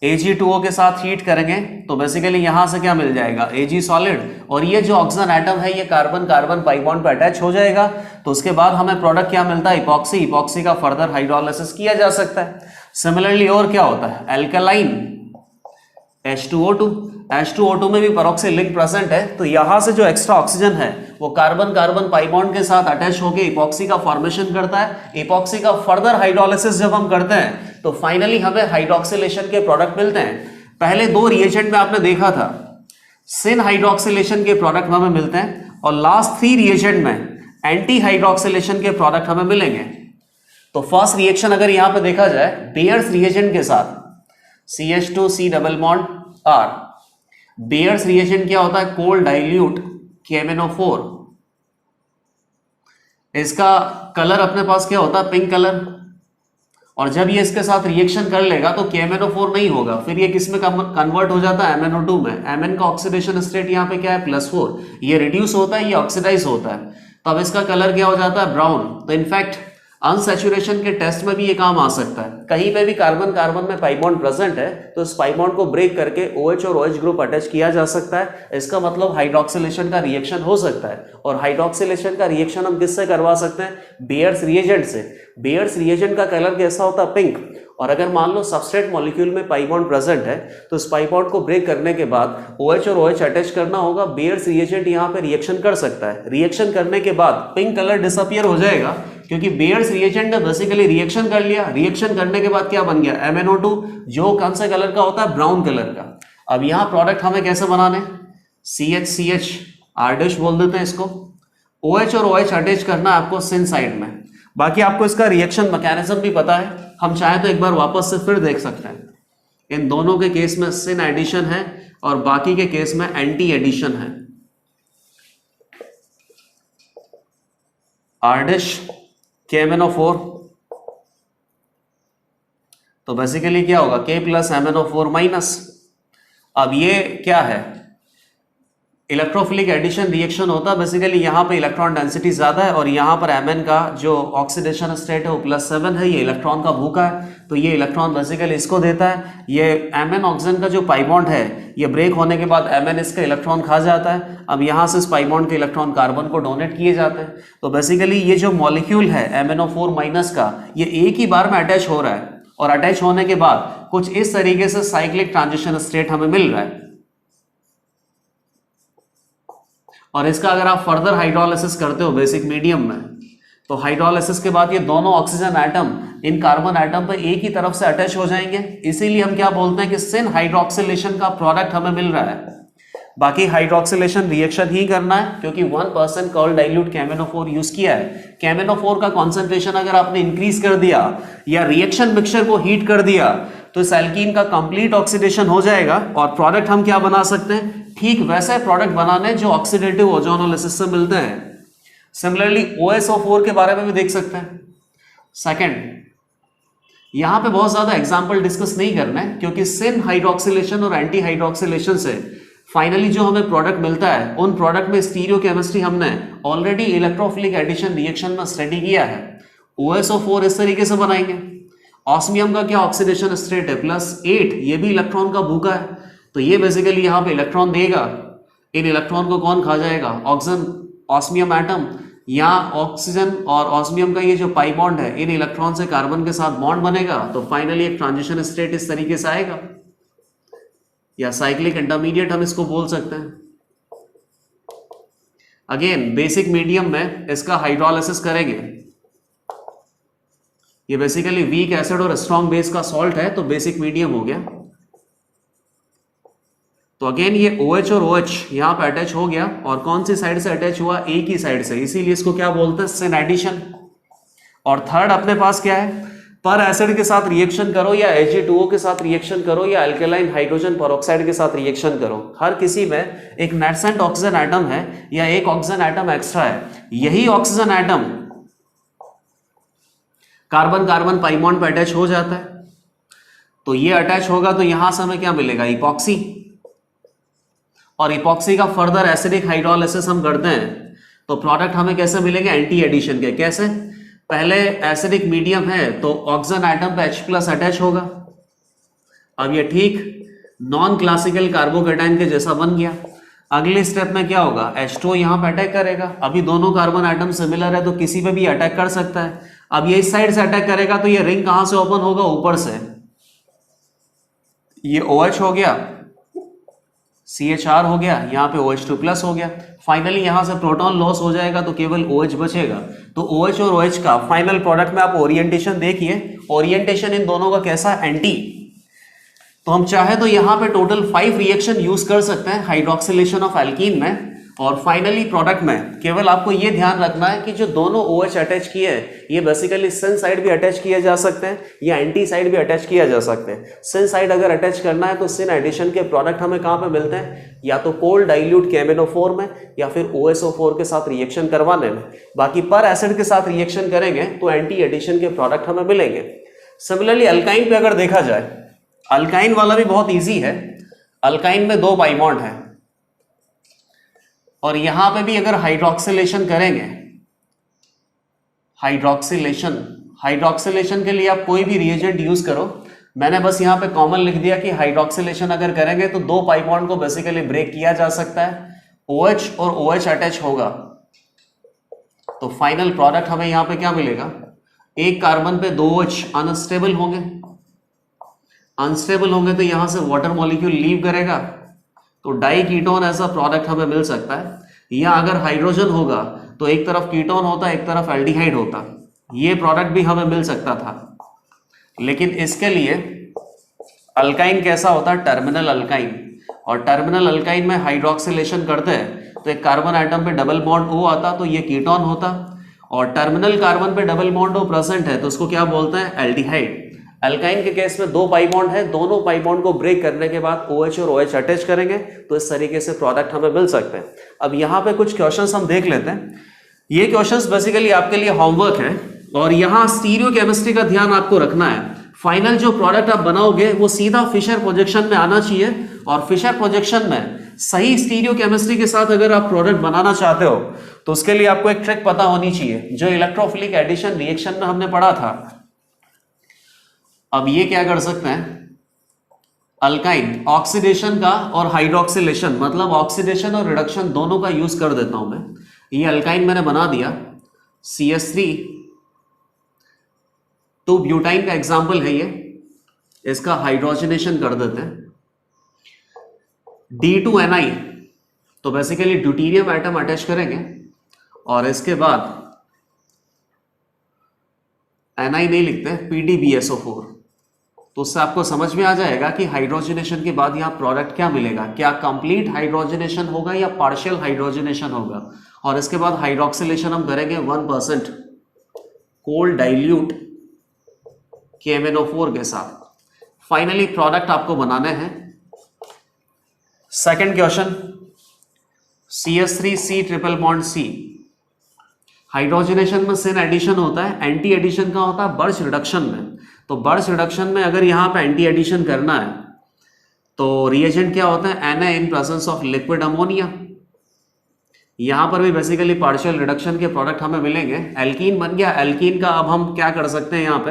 [SPEAKER 1] Ag2O के साथ हीट करेंगे तो बेसिकली यहां से क्या मिल जाएगा? Ag सॉलिड, और ये जो ऑक्सीजन एटम है ये कार्बन कार्बन पाई बॉन्ड पे अटैच हो जाएगा। तो उसके बाद हमें प्रोडक्ट क्या मिलता है? इपॉक्सी। इपॉक्सी का फर्दर हाइड्रोलिसिस किया जा सकता है। सिमिलरली और क्या होता है? Alkaline H2O2। H2O2 में भी पेरोक्सिल लिंक प्रेजेंट है, तो यहां से जो एक्स्ट्रा ऑक्सीजन है वो कार्बन कार्बन पाई बॉन्ड के साथ अटैच होकर इपॉक्सी का फॉर्मेशन करता है। इपॉक्सी का फर्दर हाइड्रोलिसिस जब हम करते हैं तो फाइनली हमें हाइड्रोक्सिलेशन के प्रोडक्ट मिलते हैं। पहले दो रिएजेंट में आपने देखा था सिन हाइड्रोक्सिलेशन के प्रोडक्ट हमें मिलते हैं, और लास्ट 3 रिएजेंट में एंटी हाइड्रोक्सिलेशन के प्रोडक्ट हमें मिलेंगे। तो फर्स्ट रिएक्शन अगर यहां पे देखा जाए बेयर्स रिएजेंट के साथ CH2C double bond R, bears reagent क्या होता है? Cold dilute KMnO4। इसका कलर अपने पास क्या होता है? Pink colour. और जब ये इसके साथ रिएक्शन कर लेगा तो KMnO4 नहीं होगा, फिर ये किस में कन्वर्ट हो जाता है? MnO2 में। Mn का ऑक्सीडेशन स्टेट यहाँ पे क्या है? +4। ये रिड्यूस होता है, ये ऑक्सीडाइज होता है, तो अब इसका कलर क्या हो जाता है? ब्राउन। तो इनफैक्ट अनसैचुरेशन के टेस्ट में भी ये काम आ सकता है। कहीं पे भी कार्बन कार्बन में पाई बॉन्ड प्रेजेंट है तो इस पाई बॉन्ड को ब्रेक करके OH और OH ग्रुप अटैच किया जा सकता है। इसका मतलब हाइड्रोक्सिलेशन का रिएक्शन हो सकता है। और हाइड्रोक्सिलेशन का रिएक्शन हम किससे करवा सकते हैं? बेयर्स रिएजेंट से। बेयर्स रिएजेंट का कलर कैसा होता है? पिंक। और अगर मान लो सबस्ट्रेट मॉलिक्यूल में पाई बॉन्ड प्रेजेंट है तो इस पाई बॉन्ड को ब्रेक करने के बाद OH और OH अटैच करना होगा। बेयर्स रिएजेंट यहाँ पे रिएक्शन कर सकता है। रिएक्शन करने के बाद पिंक कलर डिसअपियर हो जाएगा, क्योंकि बेयर्स रिएजेंट ने बेसिकली रिएक्शन कर लिया। रिएक्शन करने के बाद क्या बन गया? MnO2, जो कौन से कलर का होता है? ब्राउन कलर का। अब यहाँ प्रोडक्ट हमें कैसे बनाने? CH R' बोल देते हैं इसको। OH और OH अटैच करना है आपको सिन साइड में। बाकी आपको इसका रिएक्शन मैकेनिज्म भी पता है, हम चाहे तो एक बार वापस से फिर देख सकते हैं। इन दोनों के केस में सिन एडिशन है और बाकी के केस में एंटी एडिशन है। R' KMnO4, तो बेसिकली क्या होगा? K + MnO4-। अब ये क्या है? इलेक्ट्रोफिलिक एडिशन रिएक्शन होता है। बेसिकली यहाँ पे इलेक्ट्रॉन डेंसिटी ज्यादा है और यहाँ पर Mn का जो ऑक्सीडेशन स्टेट है वो +7 है। ये इलेक्ट्रॉन का भूखा है, तो ये इलेक्ट्रॉन बेसिकली इसको देता है। ये Mn ऑक्सीजन का जो पाई बॉन्ड है ये ब्रेक होने के बाद Mn इसका इलेक्ट्रॉन खा जाता है। अब यहाँ से इस पाई बॉन्ड के इलेक्ट्रॉन कार्बन को डोनेट किए जाते हैं। तो बेसिकली ये जो मॉलिक्यूल है MnO4- का, ये एक ही बार में अटैच हो रहा है, और अटैच होने के बाद कुछ इस तरीके से साइक्लिक ट्रांजिशन स्टेट हमें मिल रहा है। और इसका अगर आप फर्दर हाइड्रोलिसिस करते हो बेसिक मीडियम में, तो हाइड्रोलिसिस के बाद ये दोनों oxygen atom in carbon atom पर एक ही तरफ से अटैच हो जाएंगे। इसीलिए हम क्या बोलते हैं कि सिन हाइड्रोक्सिलेशन का प्रोडक्ट हमें मिल रहा है। बाकी हाइड्रोक्सिलेशन रिएक्शन ही करना है, क्योंकि 1% कर्ल डाइल्यूट KMnO4 यूज किया है। KMnO4 का कॉन्सेंट्रेशन अगर आपने इंक्रीज कर दिया या रिएक्शन मिक्सचर को हीट कर दिया तो इस एल्कीन का कंप्लीट ऑक्सीडेशन हो जाएगा, और प्रोडक्ट हम क्या बना सकते हैं? ठीक वैसे प्रोडक्ट बनाने जो ऑक्सीडेटिव ओजोनोलिसिस से मिलते हैं। सिमिलरली OSO4 के बारे में भी देख सकते हैं। सेकंड, यहां पे बहुत ज्यादा एग्जांपल डिस्कस नहीं करना है, क्योंकि सिन हाइड्रोक्सिलेशन और एंटी हाइड्रोक्सिलेशन से फाइनली जो हमें प्रोडक्ट मिलता है उन प्रोडक्ट में स्टीरियोकेमिस्ट्री हमने ऑलरेडी इलेक्ट्रोफिलिक एडिशन रिएक्शन में स्टडी किया है। OSO4 इस तरीके से बनाएंगे। ऑस्मियम का क्या ऑक्सीडेशन स्टेट है? +8। ये भी इलेक्ट्रॉन का भूखा है, तो ये बेसिकली यहाँ पे इलेक्ट्रॉन देगा। इन इलेक्ट्रॉन को कौन खा जाएगा? Oxygen osmium atom. यहाँ ऑक्सीजन और ऑस्मियम का ये जो पाई बॉन्ड है, इन इलेक्ट्रॉन से कार्बन के साथ बॉन्ड बनेगा, तो फाइनली एक ट्रांजिशन स्टेट इस तरीके से आएगा, या साइक्लिक इंटरमीडिएट हम इसको बोल सकते हैं। अगेन बेसिक मीडियम में इसका हाइड्रोलिसिस करेंगे। ये बेसिकली वीक एसिड और स्ट्रॉन्ग बेस का सॉल्ट है, तो बेसिक मीडियम हो गया। तो अगेन ये OH और OH यहाँ पे अटैच हो गया, और कौन सी साइड से अटैच हुआ, ए की साइड से, इसीलिए इसको क्या बोलते हैं, सिन एडिशन। और थर्ड अपने पास क्या है, पर एसिड के साथ रिएक्शन करो या Ag2O के साथ रिएक्शन करो या अल्केलाइन हाइड्रोजन पेरोक्साइड के साथ रिएक्शन करो, हर किसी में एक नेसेंट ऑक्सीजन एटम है या एक ऑक्सीजन एटम एक्स्ट्रा है। यही ऑक्सीजन एटम कार्बन कार्बन पाइमॉन्ड पे अटैच हो जाता है, तो ये अटैच होगा तो यहां से हमें क्या मिलेगा, इपॉक्सी। और इपॉक्सी का फर्दर एसिडिक हाइड्रोलाइसिस हम करते हैं तो प्रोडक्ट हमें कैसे मिलेंगे, एंटी एडिशन के। कैसे, पहले एसिडिक मीडियम है तो ऑक्सीजन एटम पे H+ अटैच होगा, अब ये ठीक नॉन क्लासिकल कार्बोकेटाइन के जैसा बन गया। अगले स्टेप में क्या होगा, H2O यहां पे अटैक करेगा, अभी दोनों कार्बन एटम सिमिलर है तो किसी पे भी अटैक कर सकता है। अब ये इस साइड से अटैक करेगा तो ये रिंग कहां से ओपन होगा, ऊपर से। ये OH हो गया, CHR हो गया, यहाँ पे OH2+ हो गया। फाइनली यहां से प्रोटॉन लॉस हो जाएगा तो केवल OH बचेगा। तो OH और OH का फाइनल प्रोडक्ट में आप ओरिएंटेशन देखिए, ओरिएंटेशन इन दोनों का कैसा, एंटी। तो हम चाहे तो यहाँ पे टोटल 5 रिएक्शन यूज कर सकते हैं हाइड्रोक्सिलेशन ऑफ एल्कीन में, और फाइनली प्रोडक्ट में केवल आपको ये ध्यान रखना है कि जो दोनों OH अटैच किए हैं ये बेसिकली सिन साइड भी अटैच किए जा सकते हैं या एंटी साइड भी अटैच किया जा सकते हैं। सिन साइड अगर अटैच करना है तो सिन एडिशन के प्रोडक्ट हमें कहाँ पे मिलते हैं, या तो कोल्ड डाइल्यूट KMnO4 में या फिर OSO4 के साथ रिएक्शन करवाने में। बाकी पर एसिड के साथ रिएक्शन करेंगे तो एंटी एडिशन के प्रोडक्ट हमें मिलेंगे। सिमिलरली अल्काइन पे अगर देखा जाए, अल्काइन वाला भी बहुत ईजी है। अल्काइन में 2 पाई बॉन्ड है और यहां पे भी अगर हाइड्रोक्सिलेशन करेंगे, हाइड्रोक्सिलेशन के लिए आप कोई भी रिएजेंट यूज करो, मैंने बस यहां पे कॉमन लिख दिया कि हाइड्रोक्सिलेशन अगर करेंगे तो 2 पाई बॉन्ड को बेसिकली ब्रेक किया जा सकता है, OH और OH अटैच होगा तो फाइनल प्रोडक्ट हमें यहां पे क्या मिलेगा, एक कार्बन पे 2 OH अनस्टेबल होंगे तो यहां से वाटर मॉलिक्यूल लीव करेगा तो डाई कीटोन ऐसा प्रोडक्ट हमें मिल सकता है। या अगर हाइड्रोजन होगा तो एक तरफ कीटोन होता, एक तरफ एल्डिहाइड होता, ये प्रोडक्ट भी हमें मिल सकता था। लेकिन इसके लिए अल्काइन कैसा होता है, टर्मिनल अल्काइन, और टर्मिनल अल्काइन में हाइड्रोक्सिलेशन करते हैं तो एक कार्बन आइटम पे डबल बॉन्ड O आता तो ये कीटोन होता, और टर्मिनल कार्बन पे डबल बॉन्ड O प्रेजेंट है तो उसको क्या बोलते हैं, एल्डिहाइड। अल्काइन के केस में 2 पाई बॉन्ड है, दोनों पाई बॉन्ड को ब्रेक करने के बाद OH और OH अटैच करेंगे तो इस तरीके से प्रोडक्ट हमें मिल सकते हैं। अब यहाँ पे कुछ क्वेश्चंस हम देख लेते हैं। ये क्वेश्चंस बेसिकली आपके लिए होमवर्क है और यहाँ स्टीरियो केमिस्ट्री का ध्यान आपको रखना है। फाइनल जो प्रोडक्ट आप बनाओगे वो सीधा फिशर प्रोजेक्शन में आना चाहिए, और फिशर प्रोजेक्शन में सही स्टीरियो केमिस्ट्री के साथ अगर आप प्रोडक्ट बनाना चाहते हो तो उसके लिए आपको एक ट्रिक पता होनी चाहिए जो इलेक्ट्रोफिलिक एडिशन रिएक्शन में हमने पढ़ा था। अब ये क्या कर सकते हैं, अल्काइन ऑक्सीडेशन का और हाइड्रोक्सिलेशन, मतलब ऑक्सीडेशन और रिडक्शन दोनों का यूज कर देता हूं मैं। ये अल्काइन मैंने बना दिया, CH3 2 ब्यूटाइन का एग्जाम्पल है ये, इसका हाइड्रोजनेशन कर देते हैं। D2Ni तो बेसिकली ड्यूटेरियम एटम अटैच करेंगे और इसके बाद Ni नहीं लिखते, PDBSO4, तो उससे आपको समझ में आ जाएगा कि हाइड्रोजनेशन के बाद यहाँ प्रोडक्ट क्या मिलेगा, क्या कंप्लीट हाइड्रोजनेशन होगा या पार्शियल हाइड्रोजनेशन होगा। और इसके बाद हाइड्रोक्सिलेशन हम करेंगे 1% कोल्ड डाइल्यूट KMnO4 के साथ। फाइनली प्रोडक्ट आपको बनाने हैं। Second question, CH3C triple bond C। Hydrogenation में सिन एडिशन होता है, एंटी एडिशन का होता है बर्च रिडक्शन में। तो बर्च रिडक्शन में अगर यहाँ पे एंटी एडिशन करना है तो रिएजेंट क्या होता है, Na in presence of liquid ammonia. यहां पर भी बेसिकली पार्शियल रिडक्शन के प्रोडक्ट हमें मिलेंगे। एल्कीन बन गया, एल्कीन का अब हम क्या कर सकते हैं, यहाँ पे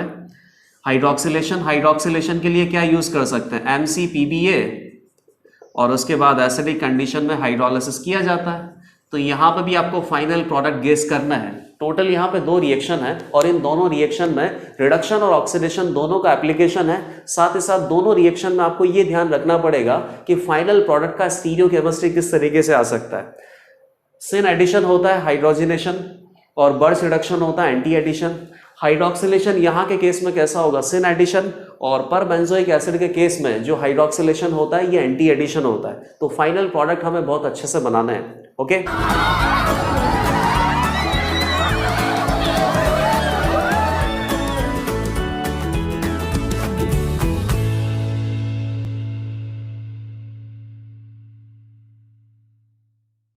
[SPEAKER 1] हाइड्रोक्सिलेशन के लिए क्या यूज कर सकते हैं, MCPBA, और उसके बाद एसिडिक कंडीशन में हाइड्रोलाइसिस किया जाता है। तो यहाँ पे भी आपको फाइनल प्रोडक्ट गेस करना है। टोटल यहाँ पे 2 रिएक्शन है और इन दोनों रिएक्शन में रिडक्शन और ऑक्सीडेशन दोनों का एप्लीकेशन है। साथ ही साथ दोनों रिएक्शन में आपको ये ध्यान रखना पड़ेगा कि फाइनल प्रोडक्ट का स्टीरियो केमिस्ट्री किस तरीके से आ सकता है। सिन एडिशन होता है हाइड्रोजनेशन और बर्च रिडक्शन होता है एंटी एडिशन। हाइड्रोक्सिलेशन यहाँ के केस में कैसा होगा, सिन एडिशन, और पर बेंजोइक एसिड के केस में जो हाइड्रोक्सिलेशन होता है ये एंटी एडिशन होता है। तो फाइनल प्रोडक्ट हमें बहुत अच्छे से बनाना है। ओके।